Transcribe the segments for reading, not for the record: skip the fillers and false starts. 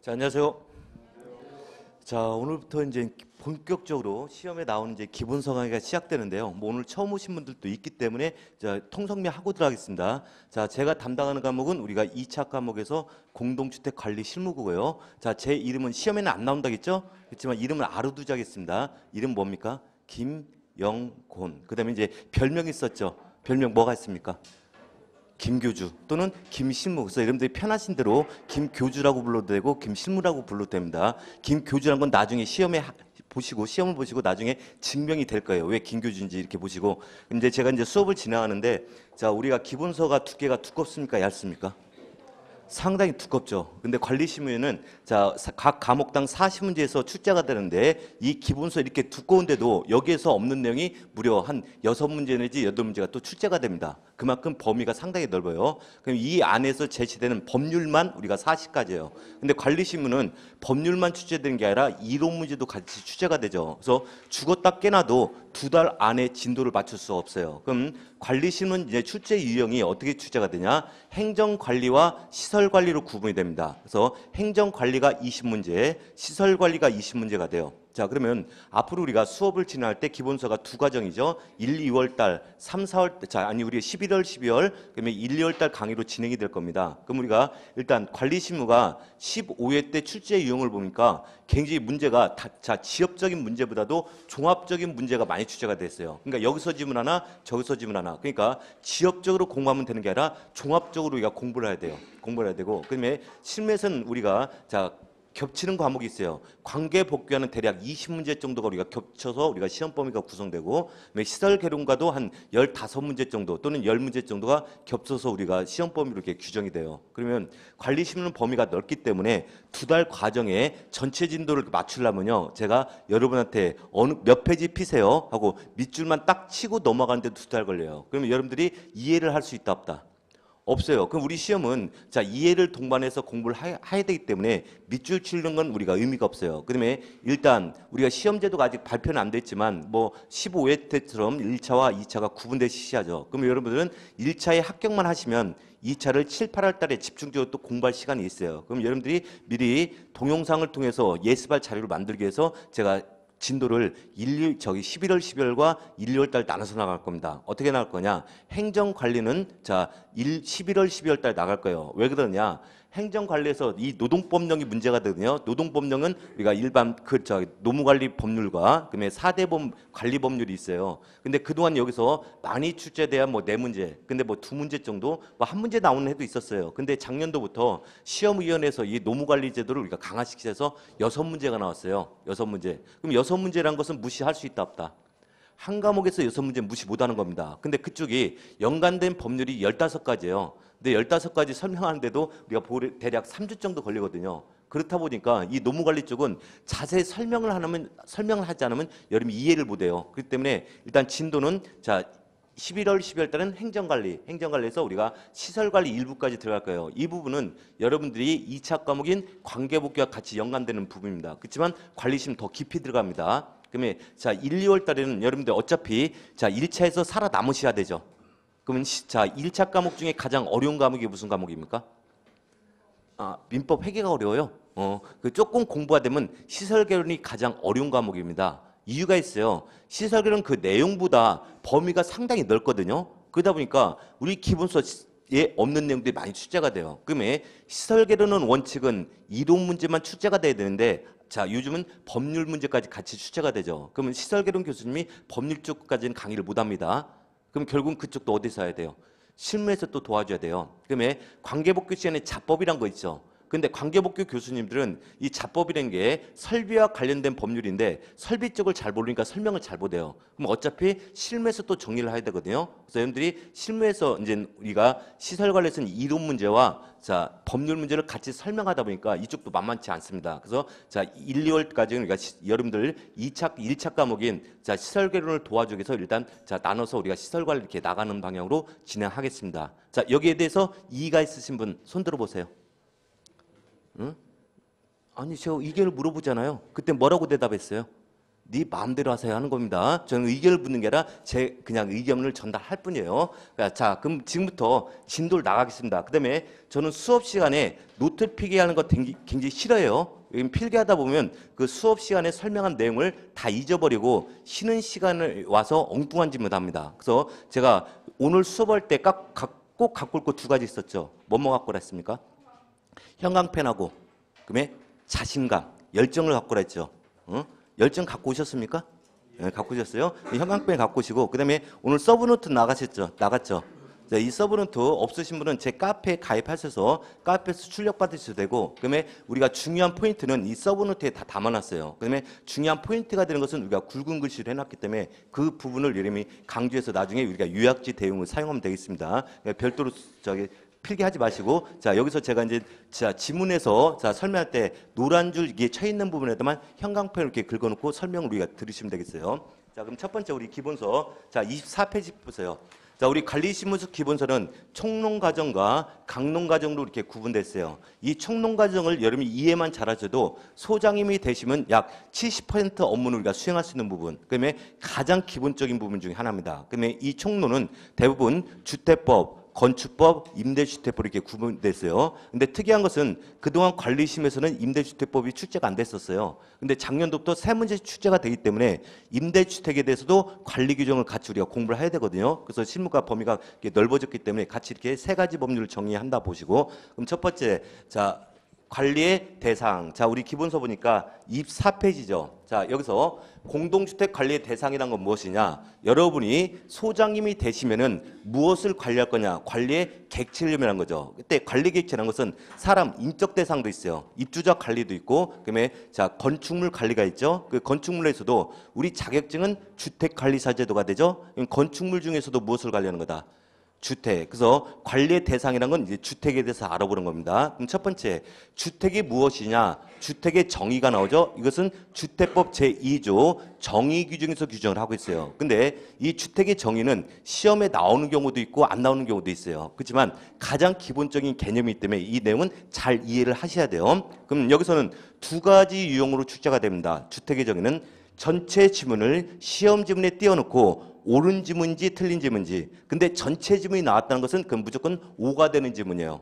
자, 안녕하세요. 자, 오늘부터 이제 본격적으로 시험에 나오는 이제 기본서 강의가 시작되는데요. 뭐 오늘 처음 오신 분들도 있기 때문에 자, 통성명 하고 들어가겠습니다. 자, 제가 담당하는 과목은 우리가 2차 과목에서 공동주택 관리 실무고요. 자, 제 이름은 시험에는 안 나온다겠죠? 그렇지만 이름은 알아두자겠습니다. 이름 뭡니까? 김영곤. 그다음에 이제 별명이 있었죠. 별명 뭐가 있습니까? 김교주 또는 김실무. 그래서 여러분들이 편하신 대로 김교주라고 불러도 되고 김실무라고 불러도 됩니다. 김교주란 건 나중에 시험을 보시고 나중에 증명이 될 거예요. 왜 김교주인지 이렇게 보시고. 이제 제가 이제 수업을 진행하는데, 자, 우리가 기본서가 두께가 두껍습니까, 얇습니까? 상당히 두껍죠. 근데 관리시험에는 자, 각 과목당 40문제에서 출제가 되는데 이 기본서 이렇게 두꺼운데도 여기에서 없는 내용이 무려 한 6문제 내지 8문제가 또 출제가 됩니다. 그만큼 범위가 상당히 넓어요. 그럼 이 안에서 제시되는 법률만 우리가 40가지예요. 근데 관리시험은 법률만 출제되는 게 아니라 이론 문제도 같이 출제가 되죠. 그래서 죽었다 깨나도 2달 안에 진도를 맞출 수 없어요. 그럼 관리시험은 이제 출제 유형이 어떻게 출제가 되냐? 행정관리와 시설관리로 구분이 됩니다. 그래서 행정관리가 20문제, 시설관리가 20문제가 돼요. 자, 그러면 앞으로 우리가 수업을 진행할 때 기본서가 두 과정이죠. 1, 2월 달, 3, 4월 자, 아니 우리 11월, 12월 그러면 1, 2월 달 강의로 진행이 될 겁니다. 그럼 우리가 일단 관리실무가 15회 때 출제 유형을 보니까 굉장히 문제가 자, 지역적인 문제보다도 종합적인 문제가 많이 출제가 됐어요. 그러니까 여기서 지문 하나, 저기서 지문 하나. 그러니까 지역적으로 공부하면 되는 게 아니라 종합적으로 우리가 공부를 해야 돼요. 공부를 해야 되고, 그다음에 실무에서는 우리가 자 겹치는 과목이 있어요. 관계 복귀하는 대략 20문제 정도가 우리가 겹쳐서 우리가 시험 범위가 구성되고, 시설 개론과도 한 15문제 정도 또는 10문제 정도가 겹쳐서 우리가 시험 범위로 이렇게 규정이 돼요. 그러면 관리시험은 범위가 넓기 때문에 2달 과정에 전체 진도를 맞추려면요, 제가 여러분한테 어느 몇 페이지 피세요 하고 밑줄만 딱 치고 넘어가는데 2달 걸려요. 그러면 여러분들이 이해를 할 수 있다 없다? 없어요. 그럼 우리 시험은 자 이해를 동반해서 공부를 해야 되기 때문에 밑줄 치는 건 우리가 의미가 없어요. 그다음에 일단 우리가 시험 제도가 아직 발표는 안 됐지만 뭐 15회 때처럼 1차와 2차가 구분돼 시시하죠. 그럼 여러분들은 1차에 합격만 하시면 2차를 7, 8월 달에 집중적으로 또 공부할 시간이 있어요. 그럼 여러분들이 미리 동영상을 통해서 예습할 자료를 만들기 위해서 제가 진도를 11월, 12월과 1, 2월 달 나눠서 나갈 겁니다. 어떻게 나갈 거냐? 행정관리는 자 11월, 12월 달 나갈 거예요. 왜 그러냐? 행정관리에서 이 노동법령이 문제가 되거든요. 노동법령은 우리가 일반 노무관리 법률과 그다음에 4대 관리 법률이 있어요. 근데 그동안 여기서 많이 출제돼야 뭐 4문제, 근데 뭐 2문제 정도, 뭐 1문제 나오는 해도 있었어요. 근데 작년도부터 시험위원회에서 이 노무관리 제도를 우리가 강화시켜서 6문제가 나왔어요. 6문제. 그럼 6문제란 것은 무시할 수 있다 없다? 한 과목에서 6문제 무시 못하는 겁니다. 근데 그쪽이 연관된 법률이 15가지예요. 근데 15가지 설명하는데도 우리가 대략 3주 정도 걸리거든요. 그렇다 보니까 이 노무관리 쪽은 자세히 설명을 하지 않으면 여러분이 이해를 못해요. 그렇기 때문에 일단 진도는 자 11월, 12월 달은 행정관리에서 우리가 시설관리 일부까지 들어갈 거예요. 이 부분은 여러분들이 2차 과목인 관계복귀와 같이 연관되는 부분입니다. 그렇지만 관리심 더 깊이 들어갑니다. 그러면 자 1, 2월 달에는 여러분들 어차피 자 1차에서 살아남으셔야 되죠. 그러면 자 1차 과목 중에 가장 어려운 과목이 무슨 과목입니까? 아, 민법 회계가 어려워요. 그 조금 공부가 되면 시설개론이 가장 어려운 과목입니다. 이유가 있어요. 시설개론 그 내용보다 범위가 상당히 넓거든요. 그러다 보니까 우리 기본서에 없는 내용들이 많이 출제가 돼요. 그러면 시설개론은 원칙은 이론 문제만 출제가 돼야 되는데 자 요즘은 법률 문제까지 같이 출제가 되죠. 그러면 시설개론 교수님이 법률 쪽까지는 강의를 못합니다. 그럼 결국은 그쪽도 어디서 해야 돼요? 실무에서 또 도와줘야 돼요. 그러면 관계복귀 시간에 자법이란 거 있죠. 근데 관계복귀 교수님들은 이 자법이라는 게 설비와 관련된 법률인데 설비 쪽을 잘 모르니까 설명을 잘 못해요. 그럼 어차피 실무에서 또 정리를 해야 되거든요. 그래서 여러분들이 실무에서 이제 우리가 시설 관련해서는 이론 문제와 자 법률 문제를 같이 설명하다 보니까 이쪽도 만만치 않습니다. 그래서 자 1, 2월까지는 우리가 여러분들 1차 과목인 자 시설 개론을 도와주기 위해서 일단 자 나눠서 우리가 시설 관리 이렇게 나가는 방향으로 진행하겠습니다. 자 여기에 대해서 이의가 있으신 분 손 들어 보세요. 응? 아니 제가 의견을 물어보잖아요. 그때 뭐라고 대답했어요? 네 마음대로 하세요 하는 겁니다. 저는 의견을 묻는 게 아니라 제 그냥 의견을 전달할 뿐이에요. 자, 그럼 지금부터 진도를 나가겠습니다. 그다음에 저는 수업 시간에 노트 필기하는 거 굉장히 싫어요. 필기하다 보면 그 수업 시간에 설명한 내용을 다 잊어버리고 쉬는 시간을 와서 엉뚱한 질문을 합니다. 그래서 제가 오늘 수업할 때 꼭 갖고 올 거 두 가지 있었죠. 뭐뭐 갖고 오랬습니까? 형광펜하고 그다음에 자신감, 열정을 갖고 오랬죠. 열정 갖고 오셨습니까? 네, 갖고 오셨어요? 형광펜 갖고 오시고 그다음에 오늘 서브노트 나갔죠. 자, 이 서브노트 없으신 분은 제 카페에 가입하셔서 카페에서 출력 받으셔도 되고 그다음에 우리가 중요한 포인트는 이 서브노트에 다 담아놨어요. 그다음에 중요한 포인트가 되는 것은 우리가 굵은 글씨로 해놨기 때문에 그 부분을 이름이 강조해서 나중에 우리가 요약지 대용을 사용하면 되겠습니다. 별도로 필기하지 마시고 자 여기서 제가 이제 자 지문에서 자 설명할 때 노란 줄 이게 쳐 있는 부분에다만 형광펜을 이렇게 긁어놓고 설명을 우리가 들으시면 되겠어요. 자 그럼 첫 번째 우리 기본서 자 24페이지 보세요. 자 우리 관리신문서 기본서는 총론과정과 강론과정으로 이렇게 구분됐어요. 이 총론과정을 여러분이 이해만 잘하셔도 소장님이 되시면 약 70% 업무를 우리가 수행할 수 있는 부분 그다음에 가장 기본적인 부분 중에 하나입니다. 그다음에 이 총론은 대부분 주택법 건축법, 임대주택법 이렇게 구분됐어요. 근데 특이한 것은 그동안 관리심에서는 임대주택법이 출제가 안 됐었어요. 근데 작년도부터 세 문제 출제가 되기 때문에 임대주택에 대해서도 관리 규정을 같이 우리가 공부를 해야 되거든요. 그래서 실무가 범위가 이렇게 넓어졌기 때문에 같이 이렇게 세 가지 법률을 정리한다 보시고 그럼 첫 번째 자 관리의 대상. 자, 우리 기본서 보니까 24페이지죠. 자, 여기서 공동주택 관리의 대상이란 건 무엇이냐? 여러분이 소장님이 되시면은 무엇을 관리할 거냐? 관리의 객체념이라는 거죠. 그때 관리 객체라는 것은 사람 인적 대상도 있어요. 입주자 관리도 있고, 그다음에 자 건축물 관리가 있죠. 그 건축물에서도 우리 자격증은 주택관리사 제도가 되죠. 건축물 중에서도 무엇을 관리하는 거다? 주택. 그래서 관리의 대상이라는 건 이제 주택에 대해서 알아보는 겁니다. 그럼 첫 번째, 주택이 무엇이냐? 주택의 정의가 나오죠. 이것은 주택법 제2조 정의 규정에서 규정을 하고 있어요. 근데 이 주택의 정의는 시험에 나오는 경우도 있고 안 나오는 경우도 있어요. 그렇지만 가장 기본적인 개념이기 때문에 이 내용은 잘 이해를 하셔야 돼요. 그럼 여기서는 두 가지 유형으로 출제가 됩니다. 주택의 정의는 전체 지문을 시험 지문에 띄워놓고 옳은 지문인지 틀린 지문인지 근데 전체 지문이 나왔다는 것은 그건 무조건 오가 되는 지문이에요.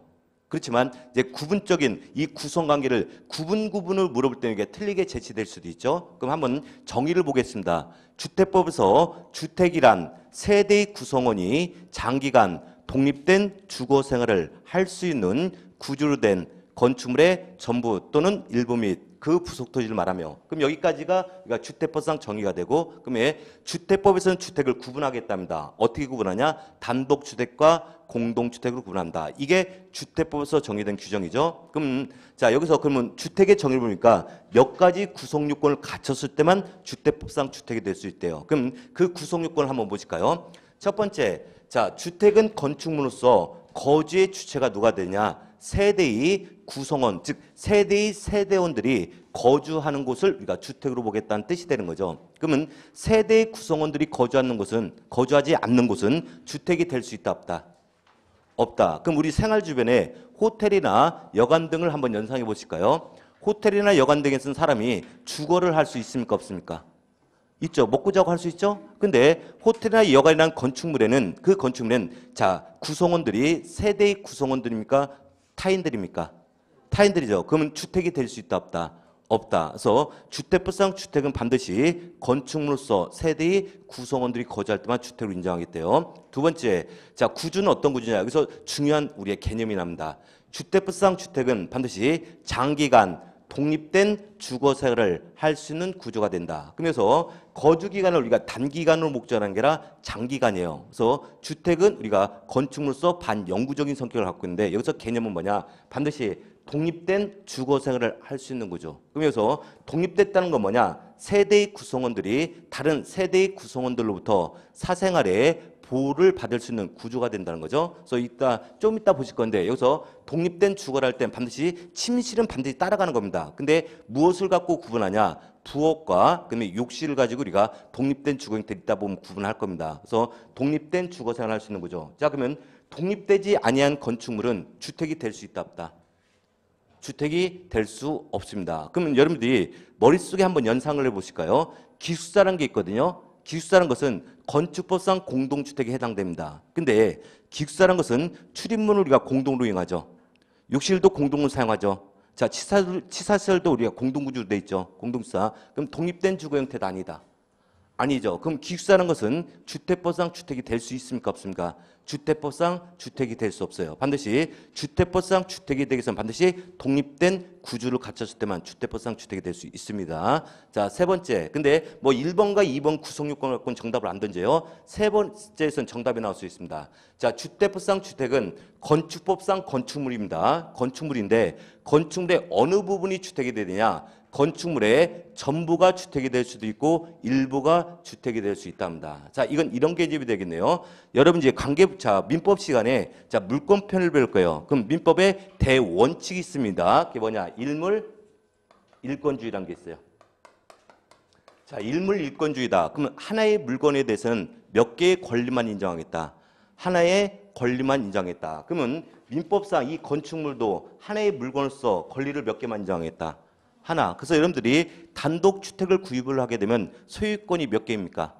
그렇지만 이제 구분적인 이 구성관계를 구분을 물어볼 때 이게 틀리게 제시될 수도 있죠. 그럼 한번 정의를 보겠습니다. 주택법에서 주택이란 세대의 구성원이 장기간 독립된 주거 생활을 할 수 있는 구조로 된 건축물의 전부 또는 일부 및 그 부속 토지를 말하며 그럼 여기까지가 그러니까 주택법상 정의가 되고 그러면 주택법에서는 주택을 구분하겠답니다. 어떻게 구분하냐? 단독주택과 공동주택으로 구분한다. 이게 주택법에서 정의된 규정이죠. 그럼 자 여기서 그러면 주택의 정의를 보니까 몇 가지 구성 요건을 갖췄을 때만 주택법상 주택이 될 수 있대요. 그럼 그 구성 요건을 한번 보실까요? 첫 번째, 자 주택은 건축물로서 거주의 주체가 누가 되냐? 세대의 구성원, 즉 세대의 세대원들이 거주하는 곳을 우리가 주택으로 보겠다는 뜻이 되는 거죠. 그러면 세대의 구성원들이 거주하지 않는 곳은 주택이 될 수 있다 없다? 없다. 그럼 우리 생활 주변에 호텔이나 여관 등을 한번 연상해 보실까요? 호텔이나 여관 등에서는 사람이 주거를 할 수 있습니까 없습니까? 있죠. 먹고 자고 할 수 있죠. 근데 호텔이나 여관이라는 건축물에는 그 건축물에는 자 구성원들이 세대의 구성원들입니까? 타인들입니까? 타인들이죠. 그러면 주택이 될 수 있다 없다? 없다. 그래서 주택법상 주택은 반드시 건축물로서 세대의 구성원들이 거주할 때만 주택으로 인정하겠대요. 두 번째, 자 구주는 어떤 구주냐? 여기서 중요한 우리의 개념이 납니다. 주택법상 주택은 반드시 장기간 독립된 주거 생활을 할 수 있는 구조가 된다. 그래서 거주 기간을 우리가 단기간으로 목적하는 게 아니라 장기간이에요. 그래서 주택은 우리가 건축물로서 반영구적인 성격을 갖고 있는데 여기서 개념은 뭐냐? 반드시 독립된 주거 생활을 할 수 있는 구조. 그래서 독립됐다는 건 뭐냐? 세대의 구성원들이 다른 세대의 구성원들로부터 사생활에 보호를 받을 수 있는 구조가 된다는 거죠. 그래서 좀 이따 보실 건데 여기서 독립된 주거를 할 땐 반드시 침실은 반드시 따라가는 겁니다. 근데 무엇을 갖고 구분하냐? 부엌과 그다음에 욕실을 가지고 우리가 독립된 주거 형태를 있다 보면 구분할 겁니다. 그래서 독립된 주거 생활을 할 수 있는 거죠. 자 그러면 독립되지 아니한 건축물은 주택이 될 수 있다 없다? 주택이 될 수 없습니다. 그러면 여러분들이 머릿속에 한번 연상을 해보실까요? 기숙사라는 게 있거든요. 기숙사라는 것은 건축법상 공동주택에 해당됩니다. 근데 기숙사라는 것은 출입문을 우리가 공동으로 이용하죠. 욕실도 공동으로 사용하죠. 자, 치사시설도 우리가 공동구조로 돼 있죠. 공동사. 그럼 독립된 주거 형태도 아니다. 아니죠. 그럼 기숙사라는 것은 주택법상 주택이 될 수 있습니까? 없습니까? 주택법상 주택이 될 수 없어요. 반드시 주택법상 주택이 되기 위해서는 반드시 독립된 구조를 갖췄을 때만 주택법상 주택이 될 수 있습니다. 자, 세 번째. 근데 뭐 1번과 2번 구성 요건 갖고는 정답을 안 던져요. 세 번째에서는 정답이 나올 수 있습니다. 자, 주택법상 주택은 건축법상 건축물입니다. 건축물인데 건축물의 어느 부분이 주택이 되느냐? 건축물의 전부가 주택이 될 수도 있고 일부가 주택이 될 수 있답니다. 자, 이건 이런 개념이 되겠네요. 여러분 이제 민법 시간에 자, 물권편을 배울 거예요. 그럼 민법에 대원칙이 있습니다. 그게 뭐냐? 일물 일권주의라는 게 있어요. 자, 일물 일권주의다. 그러면 하나의 물건에 대해서는 몇 개의 권리만 인정하겠다. 하나의 권리만 인정하겠다. 그러면 민법상 이 건축물도 하나의 물건으로서 권리를 몇 개만 인정하겠다. 하나. 그래서 여러분들이 단독 주택을 구입을 하게 되면 소유권이 몇 개입니까?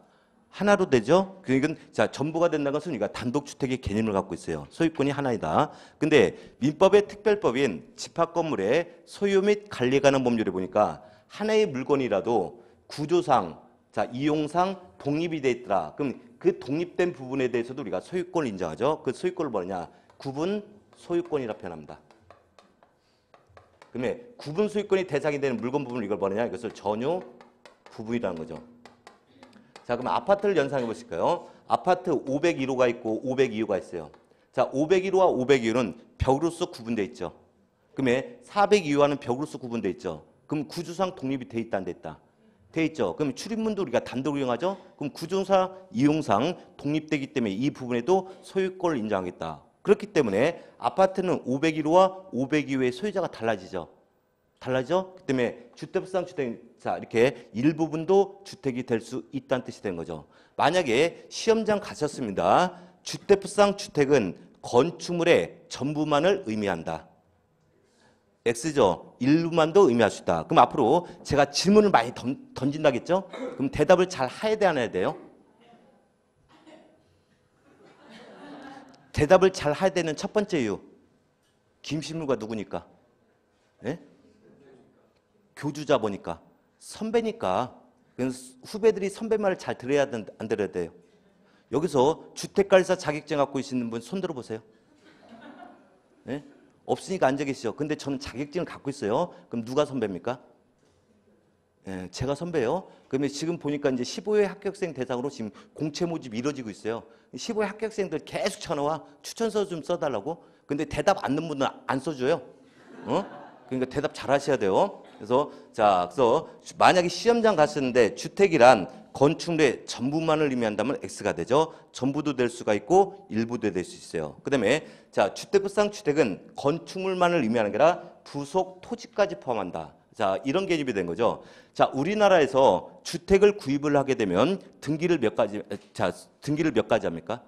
하나로 되죠. 그러니까 자, 전부가 된다는 것은 우리가 단독 주택의 개념을 갖고 있어요. 소유권이 하나이다. 근데 민법의 특별법인 집합 건물의 소유 및 관리에 관한 법률에 보니까 하나의 물건이라도 구조상, 자, 이용상 독립이 돼 있더라. 그럼 그 독립된 부분에 대해서도 우리가 소유권을 인정하죠. 그 소유권을 뭐냐? 구분 소유권이라 표현합니다. 그러면 구분 소유권이 대상이 되는 물건 부분을 이걸 뭐냐? 이것을 전유 부분이라는 거죠. 자, 그럼 아파트를 연상해 보실까요? 아파트 501호가 있고 502호가 있어요. 자, 501호와 502호는 벽으로서 구분되어 있죠. 그러면 402호와는 벽으로서 구분되어 있죠. 그럼 구조상 독립이 돼 있다 안 돼 있다? 돼 있죠. 그럼 출입문도 우리가 단독으로 이용하죠. 그럼 구조사 이용상 독립되기 때문에 이 부분에도 소유권을 인정하겠다. 그렇기 때문에 아파트는 501호와 502호의 소유자가 달라지죠. 달라져? 그 때문에 주택법상 주택, 자, 이렇게 일부분도 주택이 될 수 있다는 뜻이 되는 거죠. 만약에 시험장 가셨습니다. 주택법상 주택은 건축물의 전부만을 의미한다. X죠. 일부만도 의미할 수 있다. 그럼 앞으로 제가 질문을 많이 던진다겠죠? 그럼 대답을 잘 해야 돼, 안 해야 돼요? 대답을 잘 해야 되는 첫 번째 이유. 김신무가 누구니까? 예? 교주자 보니까. 선배니까. 후배들이 선배 말을 잘 들어야 안 들어야 돼요? 여기서 주택관리사 자격증 갖고 계시는 분 손 들어보세요. 예? 없으니까 앉아 계시죠. 근데 저는 자격증을 갖고 있어요. 그럼 누가 선배입니까? 예, 제가 선배예요. 그러면 지금 보니까 이제 15회 합격생 대상으로 지금 공채 모집이 이루어지고 있어요. 15회 합격생들 계속 전화와 추천서 좀 써달라고. 근데 대답 않는 분은 안 써줘요. 그러니까 대답 잘 하셔야 돼요. 그래서 만약에 시험장 갔었는데 주택이란 건축물의 전부만을 의미한다면 X가 되죠. 전부도 될 수가 있고 일부도 될 수 있어요. 그다음에 자, 주택법상 주택은 건축물만을 의미하는 게 아니라 부속 토지까지 포함한다. 자, 이런 개념이 된 거죠. 자, 우리나라에서 주택을 구입을 하게 되면 등기를 몇 가지 합니까?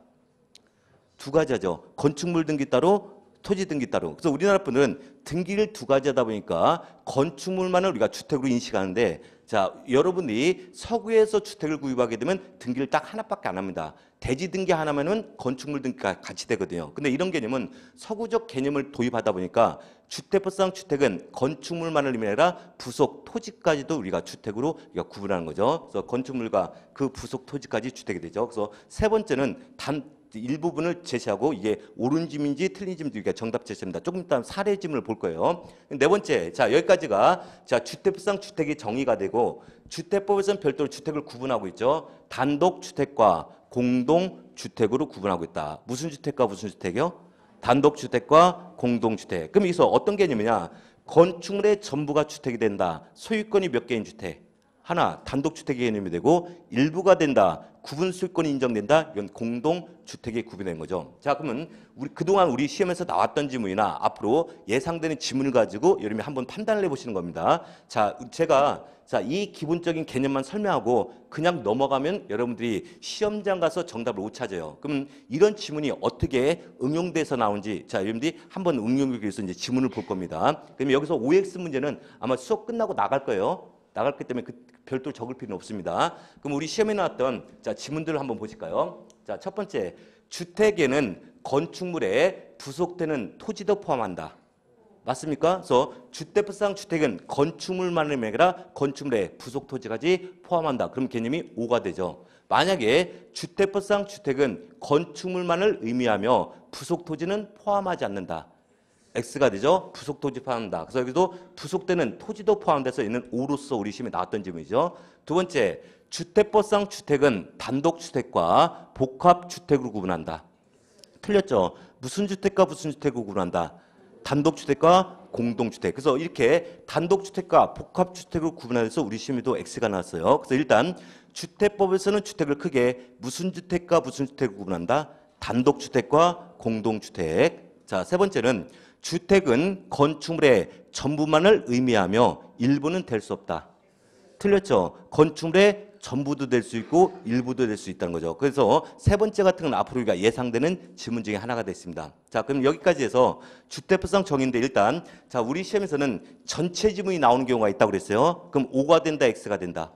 두 가지 하죠. 건축물 등기 따로, 토지 등기 따로. 그래서 우리나라 분들은 등기를 두 가지 하다 보니까 건축물만을 우리가 주택으로 인식하는데, 자, 여러분이 서구에서 주택을 구입하게 되면 등기를 딱 하나밖에 안 합니다. 대지 등기 하나면은 건축물 등기가 같이 되거든요. 근데 이런 개념은 서구적 개념을 도입하다 보니까 주택법상 주택은 건축물만을 의미하라 부속 토지까지도 우리가 주택으로 우리가 구분하는 거죠. 그래서 건축물과 그 부속 토지까지 주택이 되죠. 그래서 세 번째는 일부분을 제시하고 이게 옳은 짐인지 틀린 짐인지 우리가 정답 제시합니다. 조금 이따 사례 짐을 볼 거예요. 네 번째, 자, 여기까지가 자, 주택법상 주택이 정의가 되고 주택법에서는 별도로 주택을 구분하고 있죠. 단독 주택과 공동 주택으로 구분하고 있다. 무슨 주택과 무슨 주택이요? 단독 주택과 공동 주택. 그럼 여기서 어떤 개념이냐? 건축물의 전부가 주택이 된다. 소유권이 몇 개인 주택? 하나, 단독 주택의 개념이 되고 일부가 된다. 구분 소유권이 인정된다. 이건 공동주택에 구분된 거죠. 자, 그러면 그동안 우리 시험에서 나왔던 지문이나 앞으로 예상되는 지문을 가지고 여러분이 한번 판단을 해보시는 겁니다. 자, 제가 이 기본적인 개념만 설명하고 그냥 넘어가면 여러분들이 시험장 가서 정답을 못 찾아요. 그럼 이런 지문이 어떻게 응용돼서 나오는지 자, 여러분들이 한번 응용을 위해서 이제 지문을 볼 겁니다. 그러면 여기서 OX 문제는 아마 수업 끝나고 나갈 거예요. 나갈 거기 때문에 별도로 적을 필요는 없습니다. 그럼 우리 시험에 나왔던 지문들을 한번 보실까요? 자, 첫 번째, 주택에는 건축물에 부속되는 토지도 포함한다. 맞습니까? 그래서 주택법상 주택은 건축물만을 매개라 건축물에 부속 토지까지 포함한다. 그럼 개념이 5가 되죠. 만약에 주택법상 주택은 건축물만을 의미하며 부속 토지는 포함하지 않는다. X가 되죠. 부속 토지 포함한다. 그래서 여기도 부속되는 토지도 포함돼서 있는 5로서 우리 시험에 나왔던 질문이죠. 두 번째, 주택법상 주택은 단독주택과 복합주택으로 구분한다. 틀렸죠. 무슨 주택과 무슨 주택으로 구분한다. 단독주택과 공동주택. 그래서 이렇게 단독주택과 복합주택으로 구분해서 우리 시험에도 X가 나왔어요. 그래서 일단 주택법에서는 주택을 크게 무슨 주택과 무슨 주택으로 구분한다. 단독주택과 공동주택. 자, 세 번째는 주택은 건축물의 전부만을 의미하며 일부는 될 수 없다. 틀렸죠. 건축물의 전부도 될 수 있고 일부도 될 수 있다는 거죠. 그래서 세 번째 같은 건 앞으로 우리가 예상되는 지문 중에 하나가 됐습니다. 자, 그럼 여기까지 해서 주택법상 정의인데 일단 자, 우리 시험에서는 전체 지문이 나오는 경우가 있다고 그랬어요. 그럼 5가 된다, X가 된다.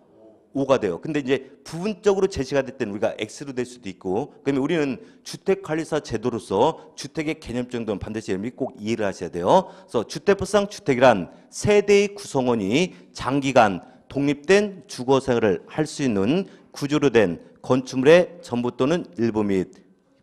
5가 돼요. 근데 이제 부분적으로 제시가 될 때는 우리가 X로 될 수도 있고, 그러면 우리는 주택관리사 제도로서 주택의 개념 정도는 반드시 여러분이 꼭 이해를 하셔야 돼요. 그래서 주택법상 주택이란 세대의 구성원이 장기간 독립된 주거 생활을 할 수 있는 구조로 된 건축물의 전부 또는 일부 및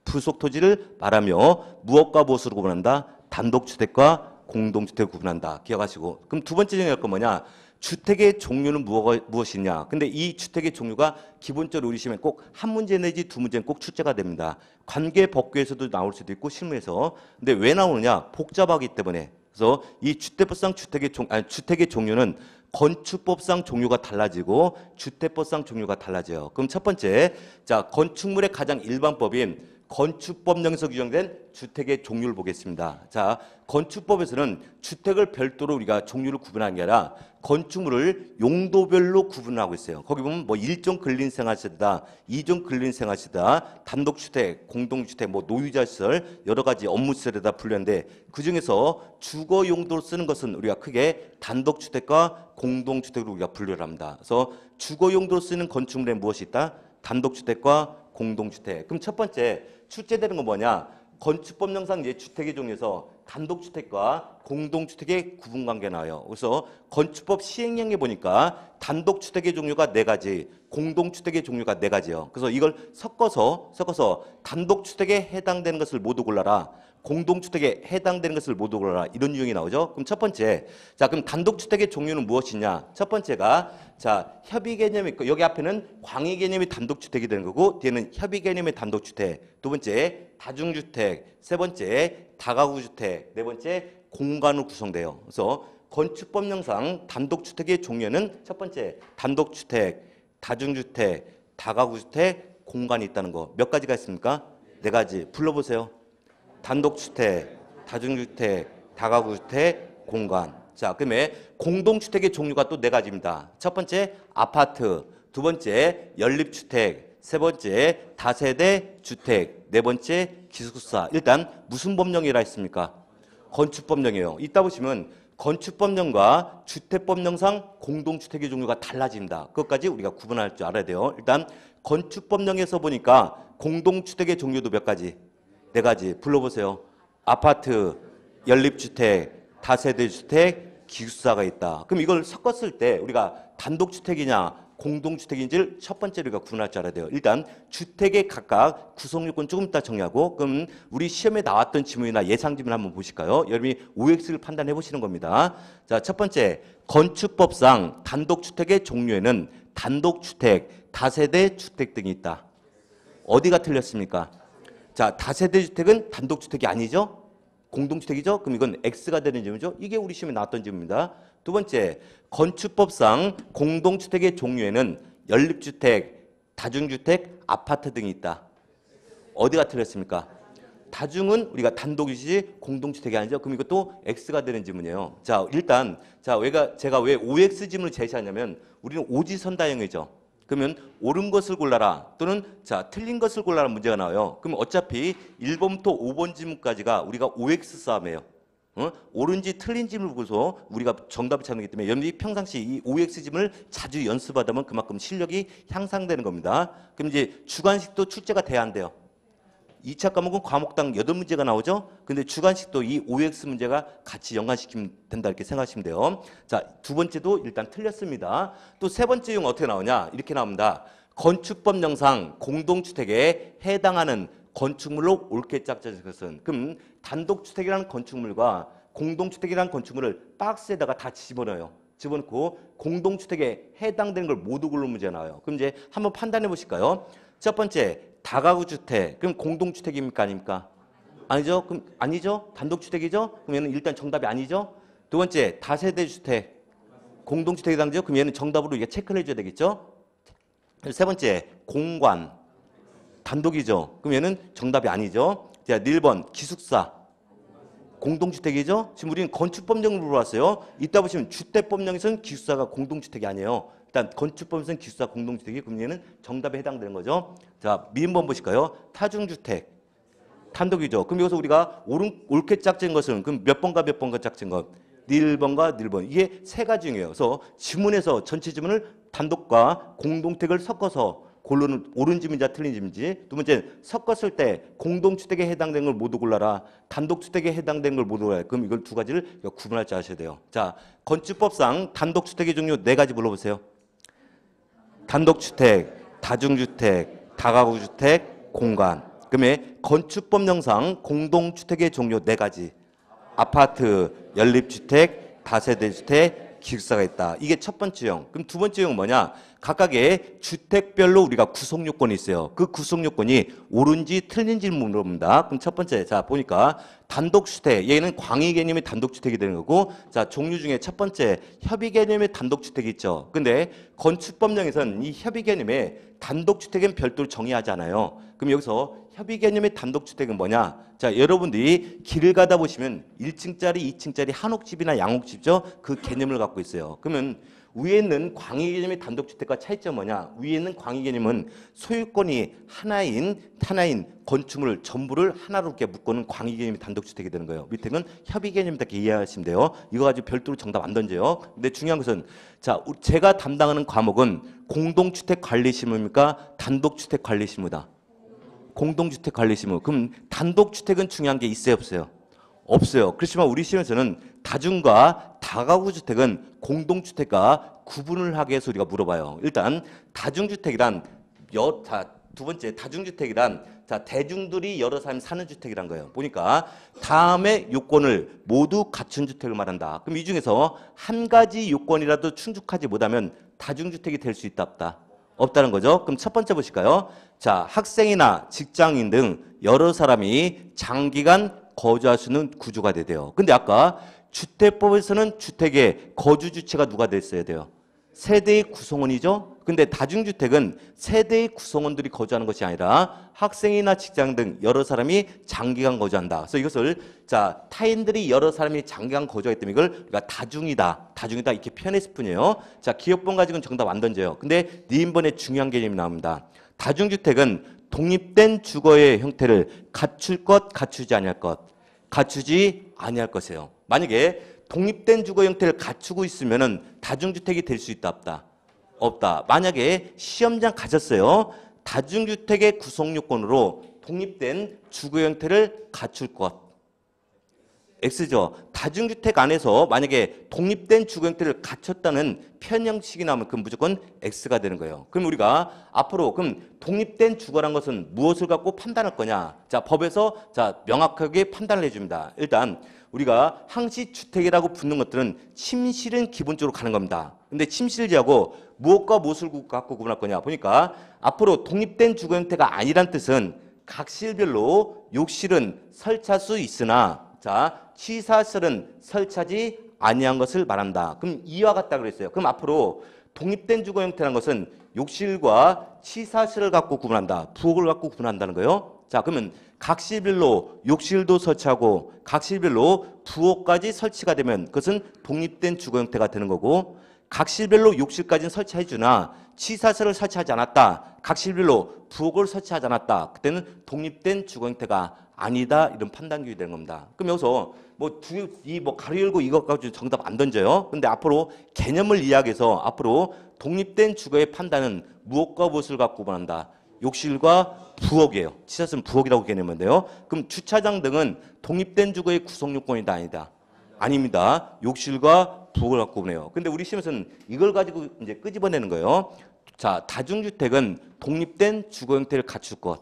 부속 토지를 말하며 무엇과 무엇으로 구분한다? 단독주택과 공동주택을 구분한다. 기억하시고. 그럼 두 번째 정의할 건 뭐냐? 주택의 종류는 무엇이냐? 근데 이 주택의 종류가 기본적으로 우리 시험에 꼭 한 문제 내지 두 문제는 꼭 출제가 됩니다. 관계법규에서도 나올 수도 있고 실무에서. 근데 왜 나오느냐? 복잡하기 때문에. 그래서 이 주택법상 주택의 종류는 건축법상 종류가 달라지고 주택법상 종류가 달라져요. 그럼 첫 번째, 자, 건축물의 가장 일반법인 건축법령에서 규정된 주택의 종류를 보겠습니다. 자, 건축법에서는 주택을 별도로 우리가 종류를 구분하는 게 아니라 건축물을 용도별로 구분하고 있어요. 거기 보면 뭐 1종 근린생활시다, 2종 근린생활시다, 단독주택, 공동주택, 뭐 노유자시설 여러 가지 업무시설에다 분류하는데 그중에서 주거 용도로 쓰는 것은 우리가 크게 단독주택과 공동주택으로 우리가 분류를 합니다. 그래서 주거 용도로 쓰는 건축물에 무엇이 있다? 단독주택과 공동주택. 그럼 첫 번째 출제되는 건 뭐냐? 건축법령상 주택의 종류에서 단독주택과 공동주택의 구분관계 나와요. 그래서 건축법 시행령에 보니까 단독주택의 종류가 4가지, 공동주택의 종류가 4가지예요. 그래서 이걸 섞어서 단독주택에 해당되는 것을 모두 골라라. 공동주택에 해당되는 것을 모두 골라라. 이런 유형이 나오죠. 그럼 첫 번째, 자, 그럼 단독주택의 종류는 무엇이냐? 첫 번째가 자, 협의 개념이 있고 여기 앞에는 광의 개념이 단독주택이 되는 거고 뒤에는 협의 개념의 단독주택. 두 번째, 다중주택. 세 번째, 다가구주택. 네 번째, 공간으로 구성돼요. 그래서 건축법령상 단독주택의 종류는 첫 번째, 단독주택, 다중주택, 다가구주택, 공간이 있다는 거. 몇 가지가 있습니까? 4가지. 불러보세요. 단독주택, 다중주택, 다가구주택, 공간. 자, 그러면 공동주택의 종류가 또 4가지입니다. 첫 번째, 아파트. 두 번째, 연립주택. 세 번째, 다세대 주택. 네 번째, 기숙사. 일단 무슨 법령이라 했습니까? 건축법령이에요. 이따 보시면 건축법령과 주택법령상 공동주택의 종류가 달라집니다. 그것까지 우리가 구분할 줄 알아야 돼요. 일단 건축법령에서 보니까 공동주택의 종류도 몇 가지? 4가지. 불러보세요. 아파트, 연립주택, 다세대주택, 기숙사가 있다. 그럼 이걸 섞었을 때 우리가 단독주택이냐 공동주택인지를 첫 번째로 우리가 구분할 줄 알아야 돼요. 일단 주택의 각각 구성요건 조금 이따 정리하고 그럼 우리 시험에 나왔던 지문이나 예상 지문 한번 보실까요? 여러분이 OX를 판단해 보시는 겁니다. 자, 첫 번째, 건축법상 단독주택의 종류에는 단독주택, 다세대 주택 등이 있다. 어디가 틀렸습니까? 자, 다세대 주택은 단독주택이 아니죠? 공동주택이죠? 그럼 이건 X가 되는 질문이죠? 이게 우리 시험에 나왔던 질문입니다. 두 번째, 건축법상 공동주택의 종류에는 연립주택, 다중주택, 아파트 등이 있다. 어디가 틀렸습니까? 다중은 우리가 단독이지 공동주택이 아니죠. 그럼 이것도 X가 되는 지문이에요. 자, 일단 제가 왜 OX 지문을 제시하냐면 우리는 오지선다형이죠. 그러면 옳은 것을 골라라 또는 틀린 것을 골라라 문제가 나와요. 그럼 어차피 1번부터 5번 지문까지가 우리가 OX 싸움이에요. 옳은지 틀린지를 보고서 우리가 정답을 찾는 거기 때문에 여러분들이 평상시 이 OX 지문을 자주 연습하다 보면 그만큼 실력이 향상되는 겁니다. 그럼 이제 주관식도 출제가 돼야 한대요. 2차 과목은 과목당 8문제가 나오죠. 근데 주관식도 이 OX 문제가 같이 연관시키면 된다 이렇게 생각하시면 돼요. 자, 두 번째도 일단 틀렸습니다. 또 세 번째 용 어떻게 나오냐? 이렇게 나옵니다. 건축법령상 공동주택에 해당하는 건축물로 옳게 짝져진 것은, 그럼 단독주택이라는 건축물과 공동주택이라는 건축물을 박스에다가 다 집어넣고 공동주택에 해당되는 걸 모두 고르는 문제가 나와요. 그럼 이제 한번 판단해 보실까요? 첫 번째, 다가구 주택. 그럼 공동주택입니까? 아닙니까? 아니죠? 그럼 아니죠? 단독주택이죠? 그럼 얘는 일단 정답이 아니죠? 두 번째, 다세대 주택. 공동주택에 해당되죠? 그럼 얘는 정답으로 이게 체크를 해줘야 되겠죠? 세 번째, 공관. 단독이죠? 그럼 얘는 정답이 아니죠? 자, 1번, 기숙사. 공동주택이죠? 지금 우리는 건축법령을 물어봤어요. 이따 보시면 주택법령에서는 기숙사가 공동주택이 아니에요. 일단 건축법에서는 기숙사 공동주택이, 그럼 얘는 정답에 해당되는 거죠. 자, 미음번 보실까요? 타중주택. 단독이죠. 그럼 여기서 우리가 옳게 짝진 것은 그럼 몇 번과 몇 번과 짝진 것? 1번과 1번. 이게 세 가지 중이에요. 그래서 지문에서 전체 지문을 단독과 공동주택을 섞어서 고르는 옳은 지문인지 틀린 지문인지. 두 번째, 섞었을 때 공동주택에 해당되는 걸 모두 골라라. 단독주택에 해당되는 걸 모두 골라라. 그럼 이걸 두 가지를 구분할 줄 아셔야 돼요. 자, 건축법상 단독주택의 종류 4가지 불러보세요. 단독주택, 다중주택, 다가구주택, 공간. 그러면 건축법령상 공동주택의 종류 4가지. 아파트, 연립주택, 다세대주택, 기숙사가 있다. 이게 첫 번째 형. 그럼 두 번째 형은 뭐냐? 각각의 주택별로 우리가 구성 요건이 있어요. 그 구성 요건이 옳은지 틀린지 물어봅니다. 그럼 첫 번째, 자 보니까 단독주택, 얘는 광의 개념의 단독주택이 되는 거고, 자 종류 중에 첫 번째 협의 개념의 단독주택이 있죠. 근데 건축법령에서는 이 협의 개념의 단독주택은 별도로 정의하지 않아요. 그럼 여기서 협의 개념의 단독주택은 뭐냐? 자, 여러분들이 길을 가다 보시면 1층짜리, 2층짜리 한옥집이나 양옥집죠? 그 개념을 갖고 있어요. 그러면 위에 있는 광의 개념의 단독주택과 차이점 뭐냐? 위에 있는 광의 개념은 소유권이 하나인 건축물 전부를 하나로 이렇게 묶어놓은 광의 개념의 단독주택이 되는 거예요. 밑에는 협의 개념이다 이렇게 이해하시면 돼요. 이거 가지고 별도로 정답 안 던져요. 근데 중요한 것은, 자, 제가 담당하는 과목은 공동주택 관리 실무입니까? 단독주택 관리 실무다. 공동주택 관리 실무. 그럼 단독주택은 중요한 게 있어요, 없어요? 없어요. 그렇지만 우리 시험에서는 다중과 다가구 주택은 공동주택과 구분을 하기 위해서 우리가 물어봐요. 일단 다중주택이란 두 번째 다중주택이란 대중들이 여러 사람이 사는 주택이란 거예요. 보니까 다음의 요건을 모두 갖춘 주택을 말한다. 그럼 이 중에서 한 가지 요건이라도 충족하지 못하면 다중주택이 될 수 있다, 없다? 없다는 거죠. 그럼 첫 번째 보실까요? 자, 학생이나 직장인 등 여러 사람이 장기간 거주할 수 있는 구조가 돼요. 근데 아까 주택법에서는 주택의 거주 주체가 누가 됐어야 돼요? 세대의 구성원이죠. 근데 다중주택은 세대의 구성원들이 거주하는 것이 아니라 학생이나 직장 등 여러 사람이 장기간 거주한다. 그래서 이것을 타인들이 여러 사람이 장기간 거주하기 때문에 이걸 우리가 다중이다 이렇게 표현했을 뿐이에요. 자, 기업번 가지고는 정답 안 던져요. 근데 니은번에 중요한 개념이 나옵니다. 다중주택은 독립된 주거의 형태를 갖출 것, 갖추지 아니할 것. 갖추지 아니할 것이에요. 만약에 독립된 주거 형태를 갖추고 있으면은 다중주택이 될 수 있다, 없다? 없다. 만약에 시험장 가졌어요. 다중주택의 구성 요건으로 독립된 주거 형태를 갖출 것. X죠. 다중주택 안에서 만약에 독립된 주거 형태를 갖췄다는 편형식이 나오면 그건 무조건 X가 되는 거예요. 그럼 우리가 앞으로 그럼 독립된 주거란 것은 무엇을 갖고 판단할 거냐? 자, 법에서 명확하게 판단을 해줍니다. 일단 우리가 항시주택이라고 붙는 것들은 침실은 기본적으로 가는 겁니다. 근데 침실지하고 무엇과 무엇을 갖고 구분할 거냐? 보니까 앞으로 독립된 주거 형태가 아니란 뜻은 각 실별로 욕실은 설치할 수 있으나 취사실은 설치하지 아니한 것을 말한다. 그럼 이와 같다 그랬어요. 그럼 앞으로 독립된 주거 형태라는 것은 욕실과 취사실을 갖고 구분한다. 부엌을 갖고 구분한다는 거예요. 자, 그러면 각실별로 욕실도 설치하고 각실별로 부엌까지 설치가 되면 그것은 독립된 주거 형태가 되는 거고, 각실별로 욕실까지는 설치해 주나 취사실을 설치하지 않았다, 각실별로 부엌을 설치하지 않았다, 그때는 독립된 주거 형태가 아니다, 이런 판단 기준이 되는 겁니다. 그럼 여기서 가로 열고 이것 가지고 정답 안 던져요. 근데 앞으로 개념을 이야기해서 앞으로 독립된 주거의 판단은 무엇과 무엇을 갖고 구분한다. 욕실과 부엌이에요. 취사실은 부엌이라고 개념하면 돼요. 그럼 주차장 등은 독립된 주거의 구성 요건이다, 아니다? 아닙니다. 욕실과 부엌을 갖고 구분해요. 근데 우리 시험에서는 이걸 가지고 이제 끄집어내는 거예요. 자, 다중주택은 독립된 주거 형태를 갖출 것.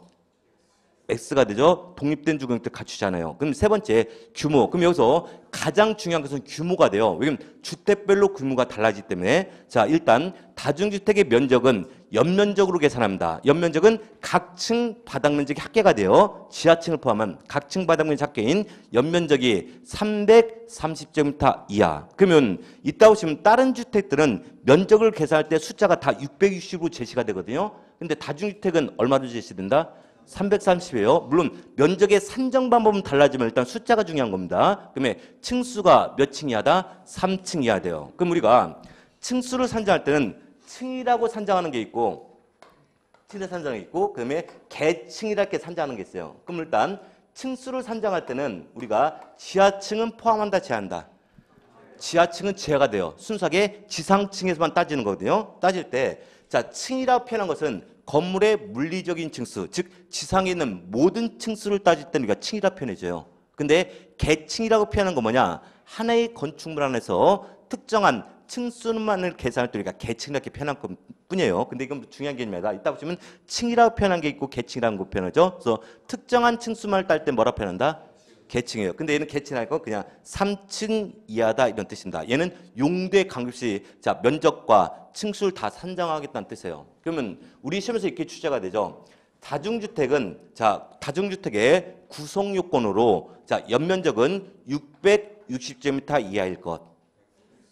X가 되죠. 독립된 주거 형태를 갖추잖아요. 그럼 세 번째, 규모. 그럼 여기서 가장 중요한 것은 규모가 돼요. 왜냐면 주택별로 규모가 달라지기 때문에. 자, 일단 다중주택의 면적은 연면적으로 계산합니다. 연면적은 각 층 바닥 면적이 합계가 돼요. 지하층을 포함한 각 층 바닥 면적 합계인 연면적이 330제곱미터 이하. 그러면 이따 보시면 다른 주택들은 면적을 계산할 때 숫자가 다 660으로 제시가 되거든요. 근데 다중주택은 얼마로 제시된다? 330이에요. 물론 면적의 산정 방법은 달라지면 일단 숫자가 중요한 겁니다. 그러면 층수가 몇 층 이하다? 3층 이하 돼요. 그럼 우리가 층수를 산정할 때는 층이라고 산정하는 게 있고, 층이라고 산정이 있고, 그다음에 계층이라고 산정하는 게 있어요. 그럼 일단 층수를 산정할 때는 우리가 지하층은 포함한다, 제한다. 지하층은 제외가 돼요. 순수하게 지상층에서만 따지는 거거든요. 따질 때, 자, 층이라고 표현한 것은 건물의 물리적인 층수, 즉 지상에 있는 모든 층수를 따질 때는 우리가 층이라고 표현해줘요. 근데 계층이라고 표현한 건 뭐냐? 하나의 건축물 안에서 특정한 층수만을 계산할 때 우리가 계층이라고 표현한 것 뿐이에요. 근데 이건 중요한 개념이다. 이따 보시면 층이라고 표현한 게 있고 계층이라는 거 표현하죠. 그래서 특정한 층수만을 딸 때 뭐라 표현한다? 계층이에요. 근데 얘는 계층이 아니고 그냥 3층 이하다, 이런 뜻입니다. 얘는 용도에 관계없이 자, 면적과 층수를 다 산정하겠다는 뜻이에요. 그러면 우리 시험에서 이렇게 출제가 되죠. 다중주택은 자, 다중주택의 구성 요건으로 자, 연면적은 660제곱미터 이하일 것.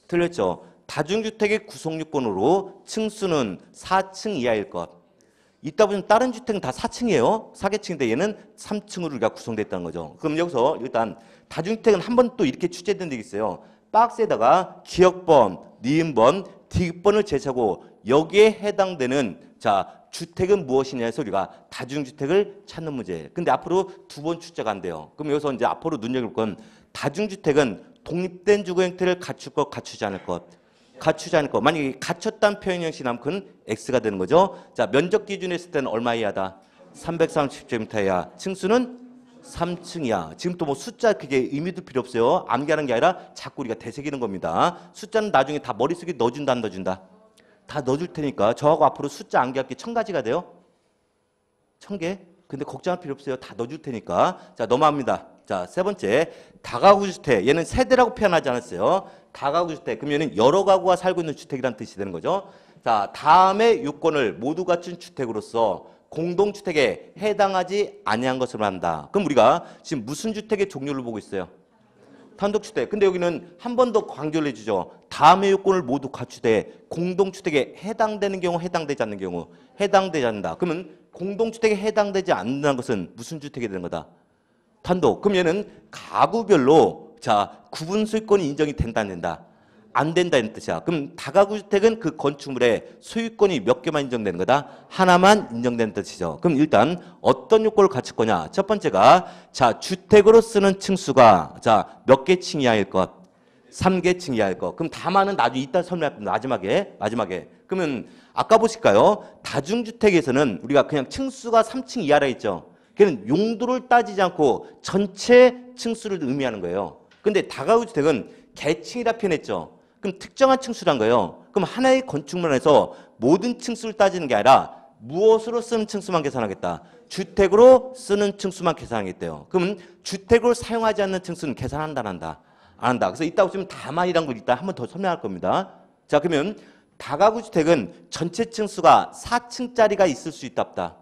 틀렸죠? 다중주택의 구성 요건으로 층수는 4층 이하일 것. 이따 보면 다른 주택은 다 4층이에요. 4개층인데 얘는 3층으로 우리가 구성됐다는 거죠. 그럼 여기서 일단 다중주택은 한 번 또 이렇게 출제된 데 있어요. 박스에다가 기억번, 니은번, 디귿번을 제시하고 여기에 해당되는 자, 주택은 무엇이냐 해서 우리가 다중주택을 찾는 문제. 근데 앞으로 두 번 출제가 안 돼요. 그럼 여기서 이제 앞으로 눈여겨볼 건 다중주택은 독립된 주거 형태를 갖출 것, 갖추지 않을 것. 갖추지 않을 것. 만약에 갖췄다는 표현 형식이 나면 그건 X가 되는 거죠. 자, 면적 기준에 했을 때는 얼마 이하다? 330제곱미터 이하. 층수는 3층 이하. 지금 또 뭐 숫자 그게 의미도 필요 없어요. 암기하는 게 아니라 자꾸 우리가 되새기는 겁니다. 숫자는 나중에 다 머릿속에 넣어준다, 안 넣어준다? 다 넣어줄 테니까 저하고 앞으로 숫자 암기할 게 1000가지가 돼요? 1000개? 근데 걱정할 필요 없어요. 다 넣어줄 테니까. 자, 넘어갑니다. 자, 세 번째, 다가구주택. 얘는 세대라고 표현하지 않았어요. 다가구주택. 그럼 얘는 여러 가구가 살고 있는 주택이라는 뜻이 되는 거죠. 자, 다음의 요건을 모두 갖춘 주택으로서 공동주택에 해당하지 아니한 것을 말한다. 그럼 우리가 지금 무슨 주택의 종류를 보고 있어요? 단독주택. 근데 여기는 한 번 더 강조를 해주죠. 다음의 요건을 모두 갖추되 공동주택에 해당되는 경우, 해당되지 않는 경우. 해당되지 않는다. 그러면 공동주택에 해당되지 않는 것은 무슨 주택이 되는 거다? 단독. 그럼 얘는 가구별로 자, 구분 소유권이 인정이 된다, 안 된다? 안 된다는 뜻이야. 그럼 다가구 주택은 그 건축물의 소유권이 몇 개만 인정되는 거다? 하나만 인정되는 뜻이죠. 그럼 일단 어떤 요건을 갖출 거냐? 첫 번째가 자, 주택으로 쓰는 층수가 자, 몇 개 층 이하일 것? 3개층 이하일 것. 그럼 다만은 나중에 이따 설명할 겁니다. 마지막에. 그러면 아까 보실까요? 다중주택에서는 우리가 그냥 층수가 3층 이하라 했죠. 그는 용도를 따지지 않고 전체 층수를 의미하는 거예요. 근데 다가구 주택은 계층이라 표현했죠. 그럼 특정한 층수란 거예요. 그럼 하나의 건축물 안에서 모든 층수를 따지는 게 아니라 무엇으로 쓰는 층수만 계산하겠다. 주택으로 쓰는 층수만 계산하겠대요. 그러면 주택으로 사용하지 않는 층수는 계산한다, 안 한다? 안 한다. 그래서 이따 보시면 다만이란 걸 이따 한 번 더 설명할 겁니다. 자, 그러면 다가구 주택은 전체 층수가 4층짜리가 있을 수 있다, 없다?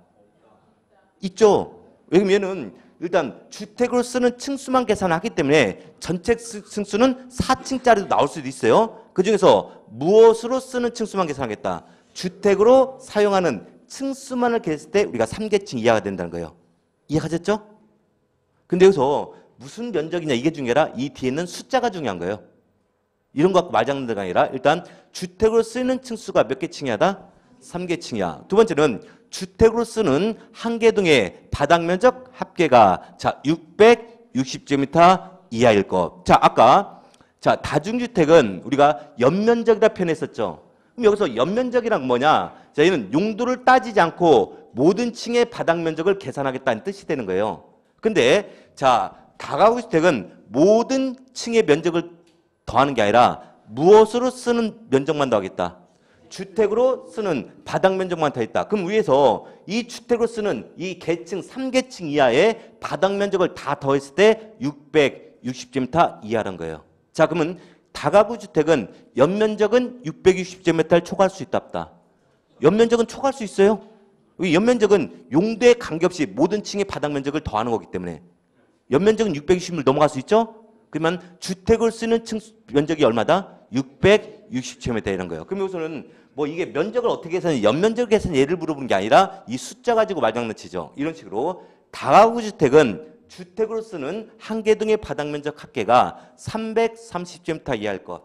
있죠. 왜냐면 일단 주택으로 쓰는 층수만 계산하기 때문에 전체 층수는 4층짜리도 나올 수도 있어요. 그중에서 무엇으로 쓰는 층수만 계산하겠다. 주택으로 사용하는 층수만을 계산했을 때 우리가 3계층 이하가 된다는 거예요. 이해가셨죠? 근데 여기서 무슨 면적이냐 이게 중요하라 이 뒤에 있는 숫자가 중요한 거예요. 이런 거 갖고 말장난 가 아니라 일단 주택으로 쓰는 층수가 몇 개층이야다? 3계층이야. 두 번째는 주택으로 쓰는 한 개 동의 바닥 면적 합계가 자 660제곱미터 이하일 것. 자 아까 자 다중주택은 우리가 연면적이라 표현했었죠. 그럼 여기서 연면적이란 뭐냐? 자 얘는 용도를 따지지 않고 모든 층의 바닥 면적을 계산하겠다는 뜻이 되는 거예요. 근데 자 다가구 주택은 모든 층의 면적을 더하는 게 아니라 무엇으로 쓰는 면적만 더하겠다. 주택으로 쓰는 바닥 면적만 더했다. 그럼 위에서 이 주택으로 쓰는 이 계층 3계층 이하의 바닥 면적을 다 더했을 때 660제곱미터 이하라는 거예요. 자 그러면 다가구 주택은 연면적은 660제곱미터를 초과할 수 있다 없다. 연면적은 초과할 수 있어요. 연면적은 용도에 관계없이 모든 층의 바닥 면적을 더하는 거기 때문에 연면적은 660을 넘어갈 수 있죠. 그러면 주택을 쓰는 층 면적이 얼마다? 660제곱미터 이런 거예요. 그럼 여기서는 뭐 이게 면적을 어떻게 계산해? 연면적을 계산 예를 물어보는 게 아니라 이 숫자 가지고 말장난 치죠. 이런 식으로 다가구 주택은 주택으로 쓰는 한 개 등의 바닥 면적 합계가 330제곱미터 이하일 것.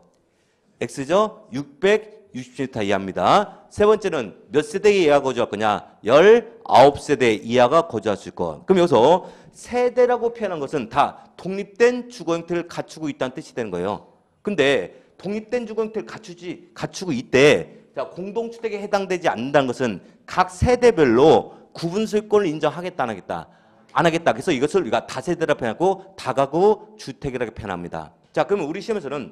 X죠? 660제곱미터 이하입니다. 세 번째는 몇 세대 이하가 거주할 거냐? 19세대 이하가 거주할 수 있고. 그럼 여기서 세대라고 표현한 것은 다 독립된 주거 형태를 갖추고 있다는 뜻이 되는 거예요. 근데 독립된 주거 형태를 갖추고 있대. 자, 공동주택에 해당되지 않는다는 것은 각 세대별로 구분 소유권을 인정하겠다 안 하겠다? 안 하겠다. 그래서 이것을 우리가 다세대라고 표현하고 다가구 주택이라고 표현합니다. 자, 그러면 우리 시험에서는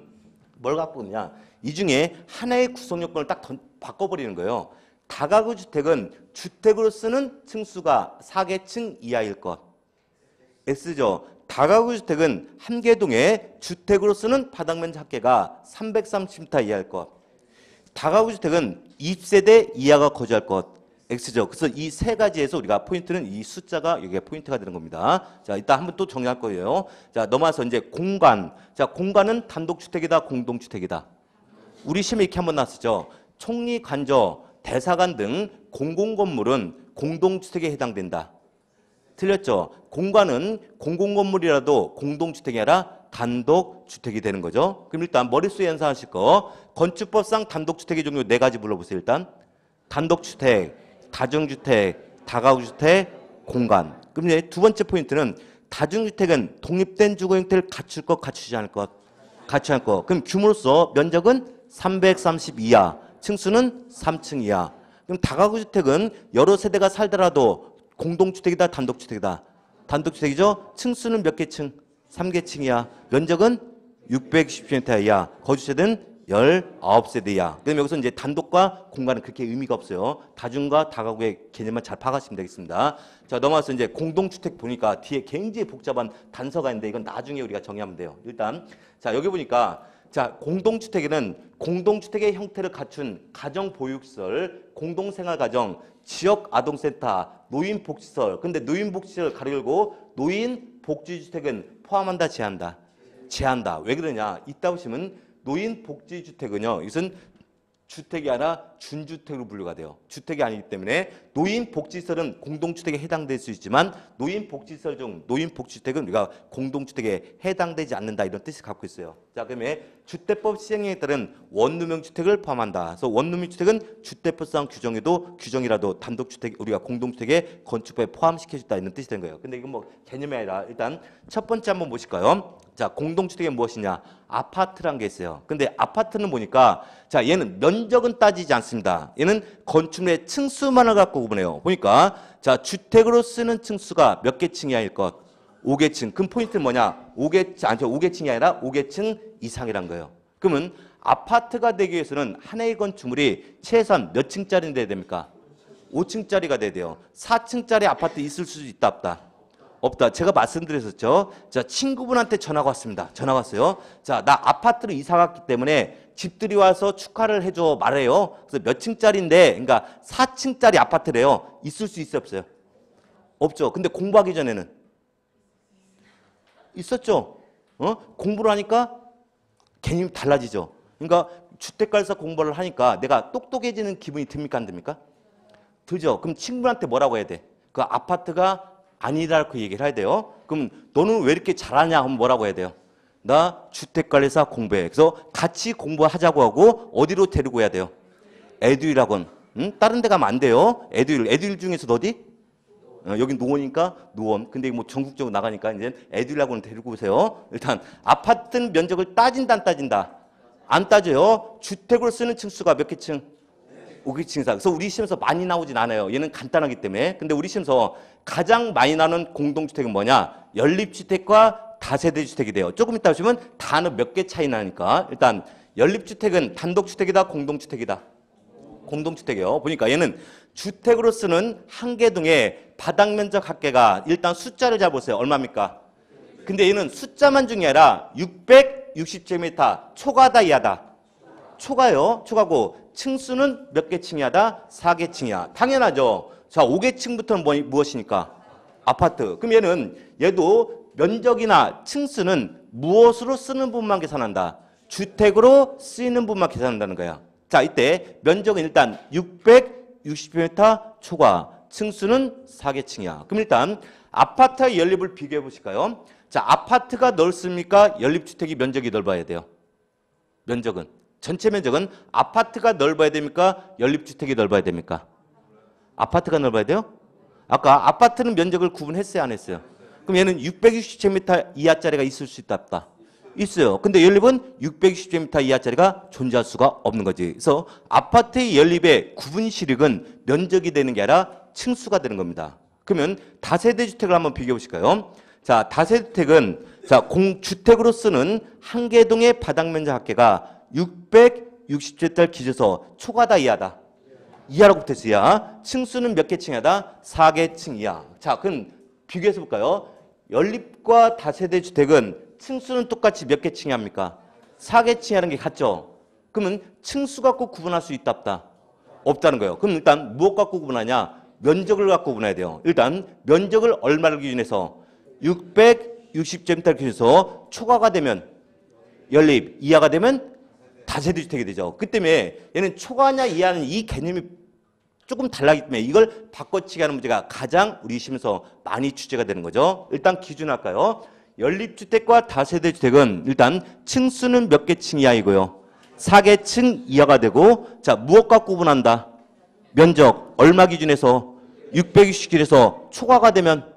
뭘 갖고 오느냐? 이 중에 하나의 구성 요건을 딱 바꿔버리는 거예요. 다가구 주택은 주택으로 쓰는 층수가 4계층 이하일 것. X죠. 다가구 주택은 한 개 동에 주택으로 쓰는 바닥 면적 합계가 330m 이하일 것. 다가구 주택은 20세대 이하가 거주할 것. X죠. 그래서 이 세 가지에서 우리가 포인트는 이 숫자가 여기가 포인트가 되는 겁니다. 자, 이따 한번 또 정리할 거예요. 자, 넘어와서 이제 공간. 자, 공간은 단독주택이다, 공동주택이다. 우리 시험에 이렇게 한번 나왔었죠. 총리, 관저, 대사관 등 공공건물은 공동주택에 해당된다. 틀렸죠. 공간은 공공건물이라도 공동주택이 아니라 단독주택이 되는 거죠. 그럼 일단 머릿속에 연상하실 거 건축법상 단독주택의 종류 네 가지 불러보세요. 일단 단독주택, 다중주택, 다가구주택, 공간. 그럼 이제 두 번째 포인트는 다중주택은 독립된 주거 형태를 갖출 것, 갖추지 않을 것. 갖추지 않을 것. 그럼 규모로서 면적은 330 이하, 층수는 3층 이하. 그럼 다가구주택은 여러 세대가 살더라도 공동주택이다, 단독주택이다. 단독주택이죠. 층수는 몇 개층? 3계층이야. 면적은 610제곱미터 이하. 거주세대는 19세대 이하. 그럼 여기서 이제 단독과 공간은 그렇게 의미가 없어요. 다중과 다가구의 개념만 잘 파악하시면 되겠습니다. 자, 넘어와서 이제 공동주택 보니까 뒤에 굉장히 복잡한 단서가 있는데 이건 나중에 우리가 정의하면 돼요. 일단 자, 여기 보니까 자, 공동주택에는 공동주택의 형태를 갖춘 가정보육시설, 공동생활가정, 지역아동센터, 노인복지시설. 근데 노인복지시설 가로 열고 노인복지주택은 포함한다, 제한다? 제한다. 왜 그러냐? 이따 보시면 노인복지주택은요. 이것은 주택이 아니라 준주택으로 분류가 돼요. 주택이 아니기 때문에 노인복지시설은 공동주택에 해당될 수 있지만 노인복지시설 중 노인복지주택은 우리가 공동주택에 해당되지 않는다 이런 뜻을 갖고 있어요. 자, 그러면 주택법 시행령에 따른 원룸형주택을 포함한다. 그래서 원룸형주택은 주택법상 규정이라도 단독주택 우리가 공동주택에 건축법에 포함시켜줬다 이런 뜻이 된 거예요. 근데 이건 뭐 개념이 아니라 일단 첫 번째 한번 보실까요? 자, 공동주택이 무엇이냐? 아파트란 게 있어요. 근데 아파트는 보니까 자, 얘는 면적은 따지지 않습니다. 얘는 건축물의 층수만을 갖고 구분해요. 보니까 자, 주택으로 쓰는 층수가 몇 개층이야일 것? 5계층. 그럼 포인트는 뭐냐? 5계층이 아니라 5계층 이상이란 거예요. 그러면 아파트가 되기 위해서는 하나의 건축물이 최소한 몇 층짜리 돼야 됩니까? 5층짜리가 돼야 돼요. 4층짜리 아파트 있을 수 있다 없다? 없다. 제가 말씀드렸었죠. 자, 친구분한테 전화가 왔습니다. 전화 왔어요. 자, 나 아파트로 이사 갔기 때문에 집들이 와서 축하를 해줘 말해요. 그래서 몇 층짜리인데, 그러니까 4층짜리 아파트래요. 있을 수 있어요, 없어요? 없죠. 근데 공부하기 전에는 있었죠. 공부를 하니까 개념이 달라지죠. 그러니까 주택가에서 공부를 하니까 내가 똑똑해지는 기분이 듭니까 안 듭니까? 들죠. 그럼 친구한테 뭐라고 해야 돼? 그 아파트가 아니라고 얘기를 해야 돼요. 그럼 너는 왜 이렇게 잘하냐 하면 뭐라고 해야 돼요? 나 주택관리사 공부해. 그래서 같이 공부하자고 하고 어디로 데리고 해야 돼요? 에듀윌학원. 다른 데 가면 안 돼요. 에듀윌 중에서도 어디? 여기 노원이니까 노원. 근데 뭐 전국적으로 나가니까 이제 에듀윌학원을 데리고 오세요. 일단 아파트 면적을 따진다 안 따진다? 안 따져요. 주택으로 쓰는 층수가 몇 개 층? 5개 층 이상. 그래서 우리 시험에서 많이 나오진 않아요. 얘는 간단하기 때문에. 근데 우리 시험에서 가장 많이 나오는 공동주택은 뭐냐? 연립주택과 다세대 주택이 돼요. 조금 이따 보시면 단어 몇 개 차이 나니까. 일단 연립주택은 단독주택이다, 공동주택이다. 공동주택이요. 보니까 얘는 주택으로 쓰는 한 개 동의 바닥면적 합계가 일단 숫자를 잘 보세요. 얼마입니까? 근데 얘는 숫자만 중요하라 660제곱미터 초과다 이하다. 초과요. 초과고 층수는 몇 개 층이하다? 4개 층이야. 당연하죠. 자, 5개 층부터는 무엇이니까? 아파트. 그럼 얘도 면적이나 층수는 무엇으로 쓰는 부분만 계산한다? 주택으로 쓰이는 부분만 계산한다는 거야. 자, 이때 면적은 일단 660m 초과, 층수는 4개 층이야. 그럼 일단 아파트와 연립을 비교해 보실까요? 자, 아파트가 넓습니까? 연립주택이 면적이 넓어야 돼요. 면적은. 전체 면적은 아파트가 넓어야 됩니까? 연립주택이 넓어야 됩니까? 아파트가 넓어야 돼요? 아까 아파트는 면적을 구분했어요, 안 했어요? 그럼 얘는 660제곱미터 이하짜리가 있을 수 있다, 없다? 있어요. 근데 연립은 660제곱미터 이하짜리가 존재할 수가 없는 거지. 그래서 아파트의 연립의 구분 시력은 면적이 되는 게 아니라 층수가 되는 겁니다. 그러면 다세대 주택을 한번 비교해 보실까요? 자, 다세대 주택은 자, 공주택으로 쓰는 한 개 동의 바닥 면적 합계가 660제곱미터 기준에서 초과다 이하다. 이하라고 붙었어요. 이하. 층수는 몇 개 층이다? 4개 층 이하. 자, 그럼 비교해서 볼까요? 연립과 다세대 주택은 층수는 똑같이 몇 개 층이 합니까? 4개 층이라는 게 같죠? 그러면 층수 갖고 구분할 수 있다 없다? 없다는 거예요. 그럼 일단 무엇 갖고 구분하냐? 면적을 갖고 구분해야 돼요. 일단 면적을 얼마를 기준해서 660제곱미터 기준에서 초과가 되면 연립, 이하가 되면 다세대 주택이 되죠. 그 때문에 얘는 초과냐 이하는 이 개념이 조금 달라기 때문에 이걸 바꿔치기 하는 문제가 가장 우리 시험에서 많이 출제가 되는 거죠. 일단 기준할까요? 연립주택과 다세대 주택은 일단 층수는 몇 개 층 이하이고요. 4개 층 이하가 되고 자, 무엇 갖고 구분한다? 면적 얼마 기준에서 660에서 초과가 되면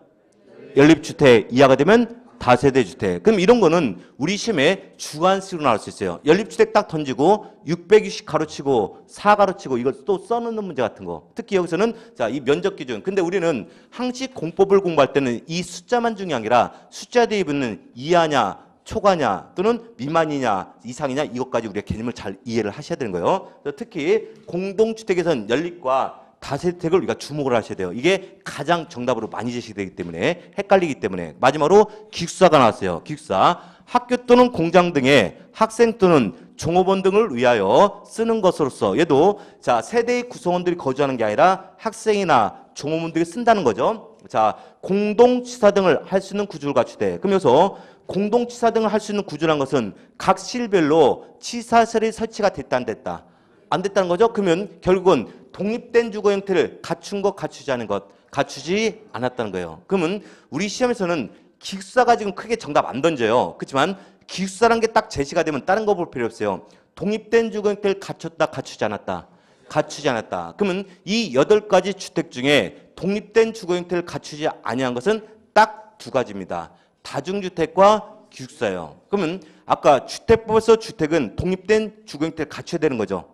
연립주택 이하가 되면 다세대 주택. 그럼 이런 거는 우리 시험에 주관식으로 나올 수 있어요. 연립주택 딱 던지고 660 가로치고 4 가로치고 이걸 또 써놓는 문제 같은 거. 특히 여기서는 자, 이 면적 기준. 근데 우리는 항식 공법을 공부할 때는 이 숫자만 중요한 게 아니라 숫자 뒤에 붙는 이하냐 초과냐 또는 미만이냐 이상이냐 이것까지 우리가 개념을 잘 이해를 하셔야 되는 거예요. 특히 공동주택에서는 연립과 다세대주택을 우리가 주목을 하셔야 돼요. 이게 가장 정답으로 많이 제시되기 때문에 헷갈리기 때문에. 마지막으로 기숙사가 나왔어요. 기숙사. 학교 또는 공장 등의 학생 또는 종업원 등을 위하여 쓰는 것으로서 얘도 자, 세대의 구성원들이 거주하는 게 아니라 학생이나 종업원들이 쓴다는 거죠. 자, 공동치사 등을 할 수 있는 구조를 갖추되. 그럼 여기서 공동치사 등을 할 수 있는 구조란 것은 각 실별로 치사설이 설치가 됐다 안 됐다? 안 됐다는 거죠. 그러면 결국은 독립된 주거 형태를 갖춘 것, 갖추지 않은 것, 갖추지 않았다는 거예요. 그러면 우리 시험에서는 기숙사가 지금 크게 정답 안 던져요. 그렇지만 기숙사라는 게 딱 제시가 되면 다른 거 볼 필요 없어요. 독립된 주거 형태를 갖췄다, 갖추지 않았다. 갖추지 않았다. 그러면 이 8가지 주택 중에 독립된 주거 형태를 갖추지 아니한 것은 딱 두 가지입니다. 다중주택과 기숙사예요. 그러면 아까 주택법에서 주택은 독립된 주거 형태를 갖춰야 되는 거죠.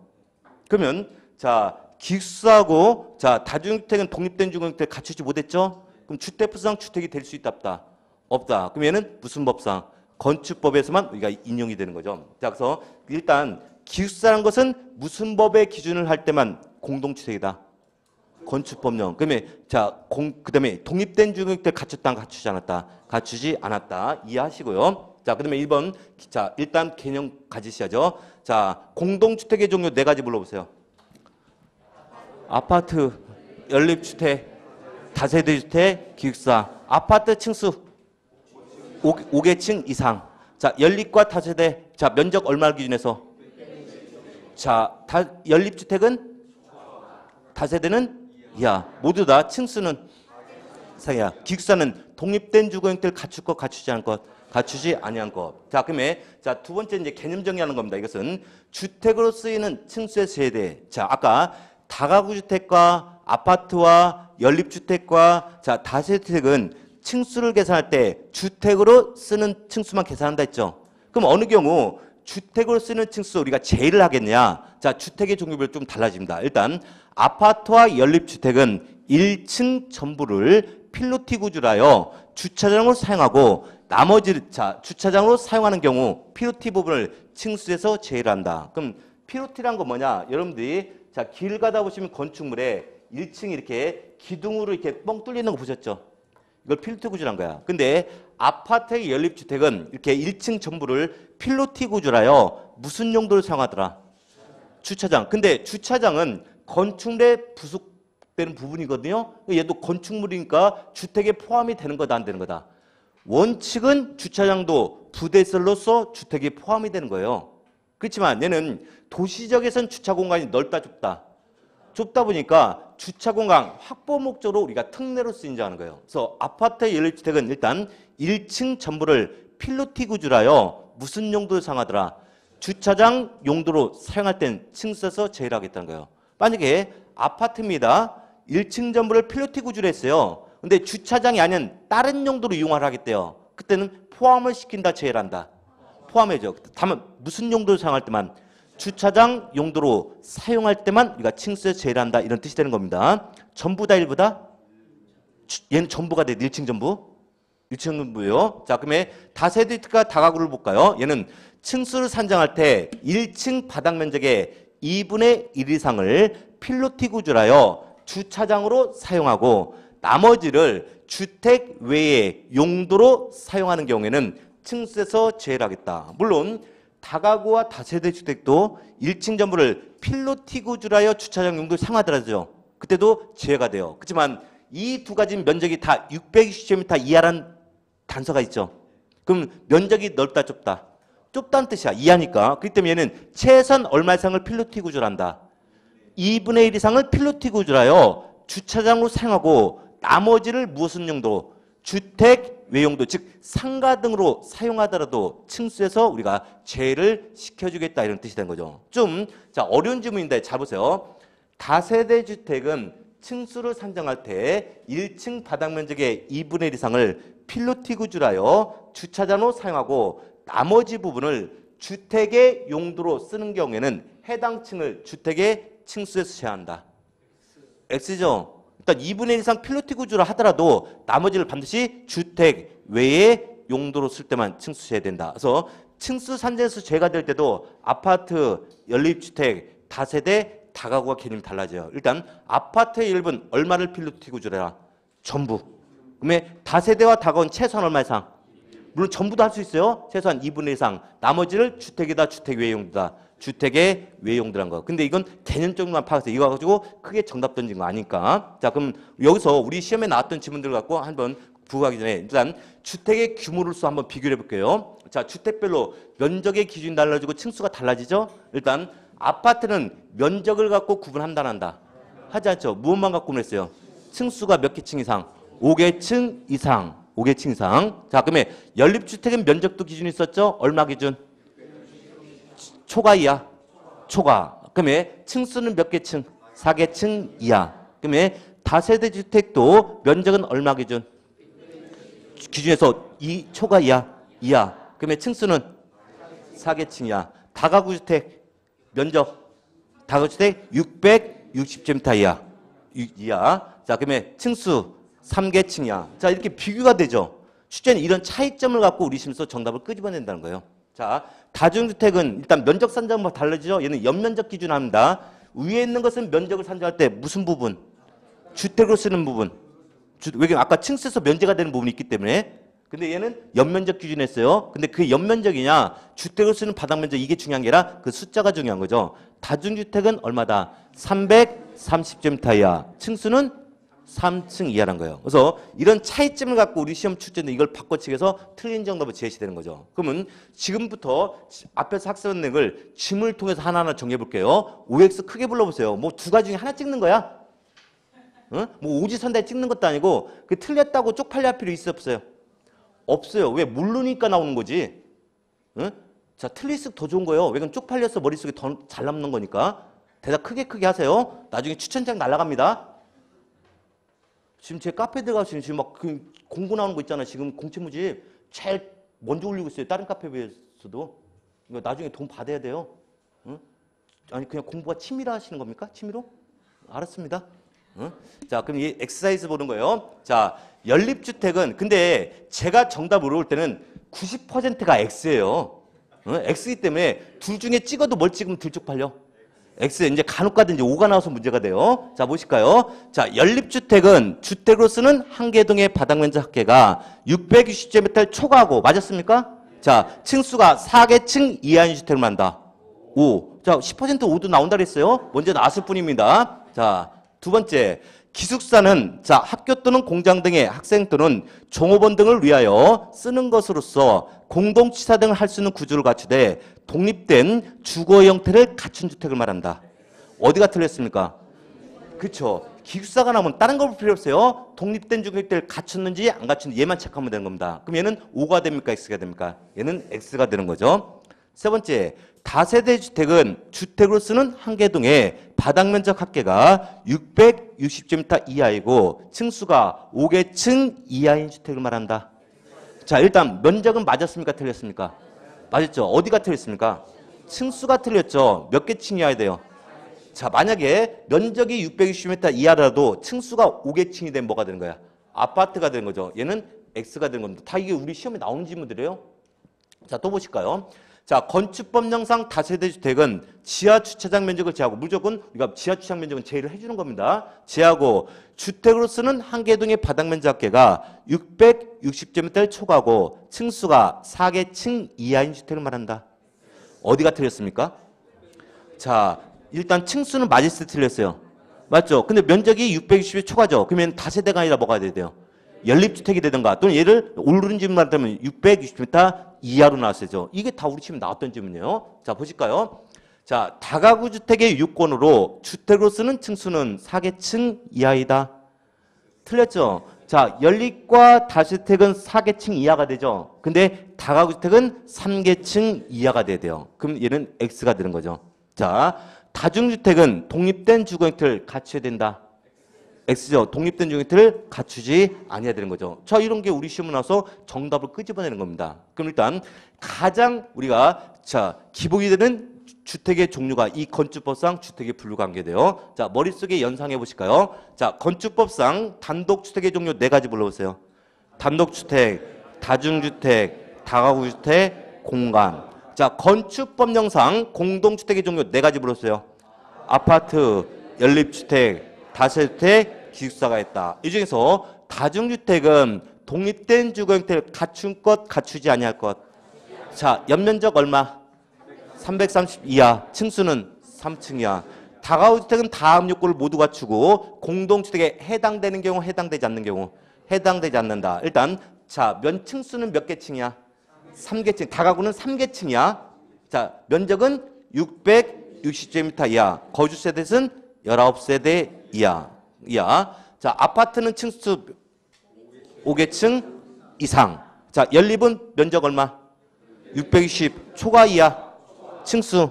그러면 자, 기숙사하고 자, 다중주택은 독립된 주거 형태를 갖추지 못했죠? 그럼 주택법상 주택이 될 수 있다 없다? 없다. 그럼 얘는 무슨 법상? 건축법에서만 우리가 인용이 되는 거죠. 자, 그래서 일단 기숙사라는 것은 무슨 법의 기준을 할 때만 공동주택이다? 건축법령. 그다음에 자, 그다음에 독립된 주거 형태를 갖췄다, 갖추지 않았다? 갖추지 않았다. 이해하시고요. 자, 그다음에 1번. 자, 일단 개념 가지셔야죠. 자, 공동주택의 종류 4가지 불러보세요. 아파트, 연립주택, 다세대주택, 기숙사. 아파트 층수 5계층 이상. 자, 연립과 다세대. 자, 면적 얼마를 기준해서? 자, 연립주택은 다세대는 이하. 모두 다 층수는 이상이야. 기숙사는 독립된 주거 형태를 갖출 것, 갖추지 않을 것, 갖추지 아니한 것. 자, 그러면 자, 두 번째 이제 개념 정의하는 겁니다. 이것은 주택으로 쓰이는 층수의 세대. 자, 아까 다가구 주택과 아파트와 연립주택과 자, 다세대주택은 층수를 계산할 때 주택으로 쓰는 층수만 계산한다 했죠. 그럼 어느 경우 주택으로 쓰는 층수 우리가 제일을 하겠냐? 자, 주택의 종류별 좀 달라집니다. 일단 아파트와 연립주택은 1층 전부를 필로티 구조로 하여 주차장으로 사용하고 나머지 자, 주차장으로 사용하는 경우 필로티 부분을 층수에서 제일한다. 그럼 필로티란 건 뭐냐? 여러분들이 자, 길 가다 보시면 건축물에 1층이 이렇게 기둥으로 이렇게 뻥 뚫리는 거 보셨죠? 이걸 필로티 구조란 거야. 근데 아파트의 연립주택은 이렇게 1층 전부를 필로티 구조라요. 무슨 용도로 사용하더라? 주차장. 근데 주차장은 건축물에 부속되는 부분이거든요. 얘도 건축물이니까 주택에 포함이 되는 거다, 안 되는 거다? 원칙은 주차장도 부대설로서 주택에 포함이 되는 거예요. 그렇지만 얘는 도시적에선 주차 공간이 넓다, 좁다? 좁다 보니까 주차 공간 확보 목적으로 우리가 특례로 쓰인다는 거예요. 그래서 아파트 연립주택은 일단 1층 전부를 필로티 구조라요. 무슨 용도로 사용하더라? 주차장 용도로 사용할 땐 층수에서 제일하겠다는 거예요. 만약에 아파트입니다. 1층 전부를 필로티 구조로 했어요. 근데 주차장이 아닌 다른 용도로 이용을 하겠대요. 그때는 포함을 시킨다, 제일한다? 포함해줘. 다만 무슨 용도로 사용할 때만? 주차장 용도로 사용할 때만 우리가 층수에서 제일한다, 이런 뜻이 되는 겁니다. 전부다, 일부다? 얘는 전부가 돼. 1층 전부. 1층 전부요. 자, 그러면 다세대주택과 다가구를 볼까요? 얘는 층수를 산정할 때 1층 바닥 면적의 2분의 1 이상을 필로티 구조라요. 주차장으로 사용하고 나머지를 주택 외의 용도로 사용하는 경우에는 층수에서 제일하겠다. 물론 다가구와 다세대 주택도 1층 전부를 필로티 구조라여 주차장 용도로 사용하더라도 그때도 제외가 돼요. 그렇지만 이 두 가지 면적이 다 620제곱미터 이하라는 단서가 있죠. 그럼 면적이 넓다, 좁다? 좁다는 뜻이야. 이하니까. 그렇기 때문에 얘는 최소한 얼마 이상을 필로티 구조로 한다? 2분의 1 이상을 필로티 구조라여 주차장으로 사용하고 나머지를 무슨 용도? 주택 외용도, 즉 상가 등으로 사용하더라도 층수에서 우리가 제외를 시켜주겠다, 이런 뜻이 된 거죠. 좀 자, 어려운 질문인데 잘 보세요. 다세대 주택은 층수를 산정할 때 1층 바닥 면적의 2분의 1 이상을 필로티 구조라여 주차장으로 사용하고 나머지 부분을 주택의 용도로 쓰는 경우에는 해당 층을 주택의 층수에서 제한한다. X죠. 일단 2분의 1 이상 필로티 구조를 하더라도 나머지를 반드시 주택 외의 용도로 쓸 때만 층수 제외된다. 그래서 층수 산정에서 제외가 될 때도 아파트, 연립주택, 다세대, 다가구가 개념이 달라져요. 일단 아파트의 일부는 얼마를 필로티 구조로 해라? 전부. 그러면 다세대와 다가구는 최소한 얼마 이상? 물론 전부도 할 수 있어요. 최소한 2분의 1 이상. 나머지를 주택이다, 주택 외의 용도다. 주택의 외용들한 거. 근데 이건 개념적으로만 파악해서 이거 가지고 크게 정답 던진 거 아니까. 자, 그럼 여기서 우리 시험에 나왔던 지문들 갖고 한번 부과하기 전에 일단 주택의 규모로서 한번 비교해 볼게요. 자, 주택별로 면적의 기준이 달라지고 층수가 달라지죠. 일단 아파트는 면적을 갖고 구분한다, 안 한다? 하지 않죠. 무엇만 갖고 구분했어요? 층수가 몇 개층 이상? 5개층 이상. 5개층 이상. 자, 그러면 연립주택은 면적도 기준이 있었죠. 얼마 기준? 초과 이하? 초과. 그러면 층수는 몇 개층? 4개층 이하. 그러면 다세대 주택도 면적은 얼마 기준? 기준에서 초과 이하? 이하. 그러면 층수는 4개층 이하. 다가구 주택 면적, 다가구 주택 660제곱미터 이하. 이하. 자, 그러면 층수 3개층 이하. 자, 이렇게 비교가 되죠. 출제는 이런 차이점을 갖고 우리 심에서 정답을 끄집어낸다는 거예요. 자, 다중주택은 일단 면적 산정과 달라지죠. 얘는 연면적 기준 합니다. 위에 있는 것은 면적을 산정할 때 무슨 부분? 주택으로 쓰는 부분. 왜냐면 아까 층수에서 면제가 되는 부분이 있기 때문에. 근데 얘는 연면적 기준 했어요. 근데 그게 연면적이냐 주택으로 쓰는 바닥 면적, 이게 중요한 게 아니라 그 숫자가 중요한 거죠. 다중주택은 얼마다? 330제곱미터 이하. 층수는 3층 이하라는 거예요. 그래서 이런 차이점을 갖고 우리 시험 출제는 이걸 바꿔치기해서 틀린 정답을 제시되는 거죠. 그러면 지금부터 앞에서 학습은행을 짐을 통해서 하나하나 정리해 볼게요. OX 크게 불러보세요. 뭐 두 가지 중에 하나 찍는 거야? 응? 뭐 오지선다에 찍는 것도 아니고 그 틀렸다고 쪽팔려 할 필요 있어 없어요? 없어요. 왜? 모르니까 나오는 거지. 응? 자, 틀릴수록 더 좋은 거예요. 왜? 그럼 쪽팔려서 머릿속에 더 잘 남는 거니까. 대답 크게 하세요. 나중에 추천장 날아갑니다. 지금 제 카페 들어가서 지금 막 그 공고 나오는 거 있잖아요. 지금 공채무집 제일 먼저 올리고 있어요. 다른 카페에 비해서도. 이거 나중에 돈 받아야 돼요. 응? 아니 그냥 공부가 취미라 하시는 겁니까? 취미로? 알았습니다. 응? 자, 그럼 이 엑서사이즈 보는 거예요. 자, 연립주택은 근데 제가 정답 물어볼 때는 90%가 X예요. 응? X이기 때문에 둘 중에 찍어도 뭘 찍으면 들쪽팔려. X 이제 간혹 가다 이제 5가 나와서 문제가 돼요. 자, 보실까요? 자, 연립주택은 주택으로 쓰는 한 개동의 바닥 면적 합계가 660제곱미터 초과하고 맞았습니까? 자, 층수가 4개층 이하인 주택을 말한다. 5. 자, 10% 5도 나온다 그랬어요. 먼저 나왔을 뿐입니다. 자, 두 번째. 기숙사는 자, 학교 또는 공장 등의 학생 또는 종업원 등을 위하여 쓰는 것으로서 공동치사 등을 할 수 있는 구조를 갖추되 독립된 주거 형태를 갖춘 주택을 말한다. 어디가 틀렸습니까? 그렇죠. 기숙사가 나오면 다른 거 볼 필요 없어요. 독립된 주거 형태를 갖췄는지 안 갖췄는지 얘만 체크하면 되는 겁니다. 그럼 얘는 5가 됩니까? X가 됩니까? 얘는 X가 되는 거죠. 세 번째, 다세대 주택은 주택으로 쓰는 한 개동의 바닥 면적 합계가 660제곱미터 이하이고 층수가 5개층 이하인 주택을 말한다. 자, 일단 면적은 맞았습니까? 틀렸습니까? 맞았죠. 어디가 틀렸습니까? 층수가 틀렸죠. 몇 개 층 이하야 돼요? 자, 만약에 면적이 660m 이하라도 층수가 5개층이 되면 뭐가 되는 거야? 아파트가 되는 거죠. 얘는 X가 되는 겁니다. 다 이게 우리 시험에 나오는 질문들이에요. 자, 또 보실까요? 자, 건축법령상 다세대 주택은 지하 주차장 면적을 제하고 무조건 우리가 지하 주차장 면적은 제외를 해주는 겁니다. 제하고 주택으로 쓰는 한 개동의 바닥 면적 합계가 660제곱미터를 초과하고 층수가 4개층 이하인 주택을 말한다. 어디가 틀렸습니까? 자, 일단 층수는 맞을 때 틀렸어요. 맞죠? 근데 면적이 660에 초과죠. 그러면 다세대가 아니라 뭐가 돼야 돼요? 연립주택이 되든가 또는 얘를 오르는 질문만 하면 660m 이하로 나왔어요. 이게 다 우리 시험에 나왔던 질문이에요. 자, 보실까요? 자, 다가구 주택의 유권으로 주택으로 쓰는 층수는 4개층 이하이다. 틀렸죠? 자, 연립과 다주택은 4개층 이하가 되죠. 근데 다가구 주택은 3개층 이하가 돼야 돼요. 그럼 얘는 X가 되는 거죠. 자, 다중주택은 독립된 주거 형태를 갖춰야 된다. X죠. 독립된 주거 형태를 갖추지 아니해야 되는 거죠. 자, 이런 게 우리 시험에 나와서 정답을 끄집어내는 겁니다. 그럼 일단 가장 우리가 자, 기본이 되는 주택의 종류가 이 건축법상 주택의 분류가 관계돼요. 자, 머릿속에 연상해 보실까요? 자, 건축법상 단독주택의 종류 4가지 불러보세요. 단독주택, 다중주택, 다가구주택, 공간. 자, 건축법령상 공동주택의 종류 4가지 불렀어요. 아파트, 연립주택, 다세대주택, 기숙사가 있다. 이 중에서 다중주택은 독립된 주거 형태를 갖춘 것, 갖추지 아니할 것. 자, 연면적 얼마? 330 이하, 층수는 3층 이하. 다가구주택은 다음 요건을 모두 갖추고 공동주택에 해당되는 경우, 해당되지 않는 경우. 해당되지 않는다. 일단 자, 층수는 몇 개층이야? 3개층. 다가구는 3개층이야. 자, 면적은 660제곱미터 이하. 거주세대는 19세대 이하. 자, 아파트는 층수 5개층 이상. 자, 연립은 면적 얼마? 620 초과 이하. 층수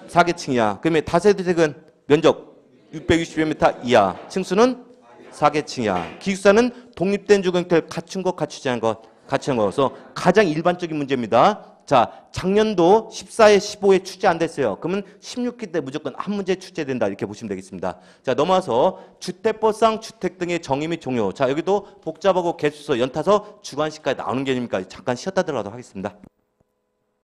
4개층 이하. 그러면 다세대주택은 면적 660제곱미터 이하. 층수는 4개층 이하. 기숙사는 독립된 주거 형태를 갖춘 것, 갖추지 않은 것. 갖추는 거여서 가장 일반적인 문제입니다. 자, 작년도 14회, 15회 출제 안 됐어요. 그러면 16회 때 무조건 한 문제 출제된다 이렇게 보시면 되겠습니다. 자, 넘어와서 주택법상 주택 등의 정의 및 종류. 자, 여기도 복잡하고 개수서 연타서 주관식까지 나오는 개념이니까 잠깐 쉬었다 들어가도록 하겠습니다.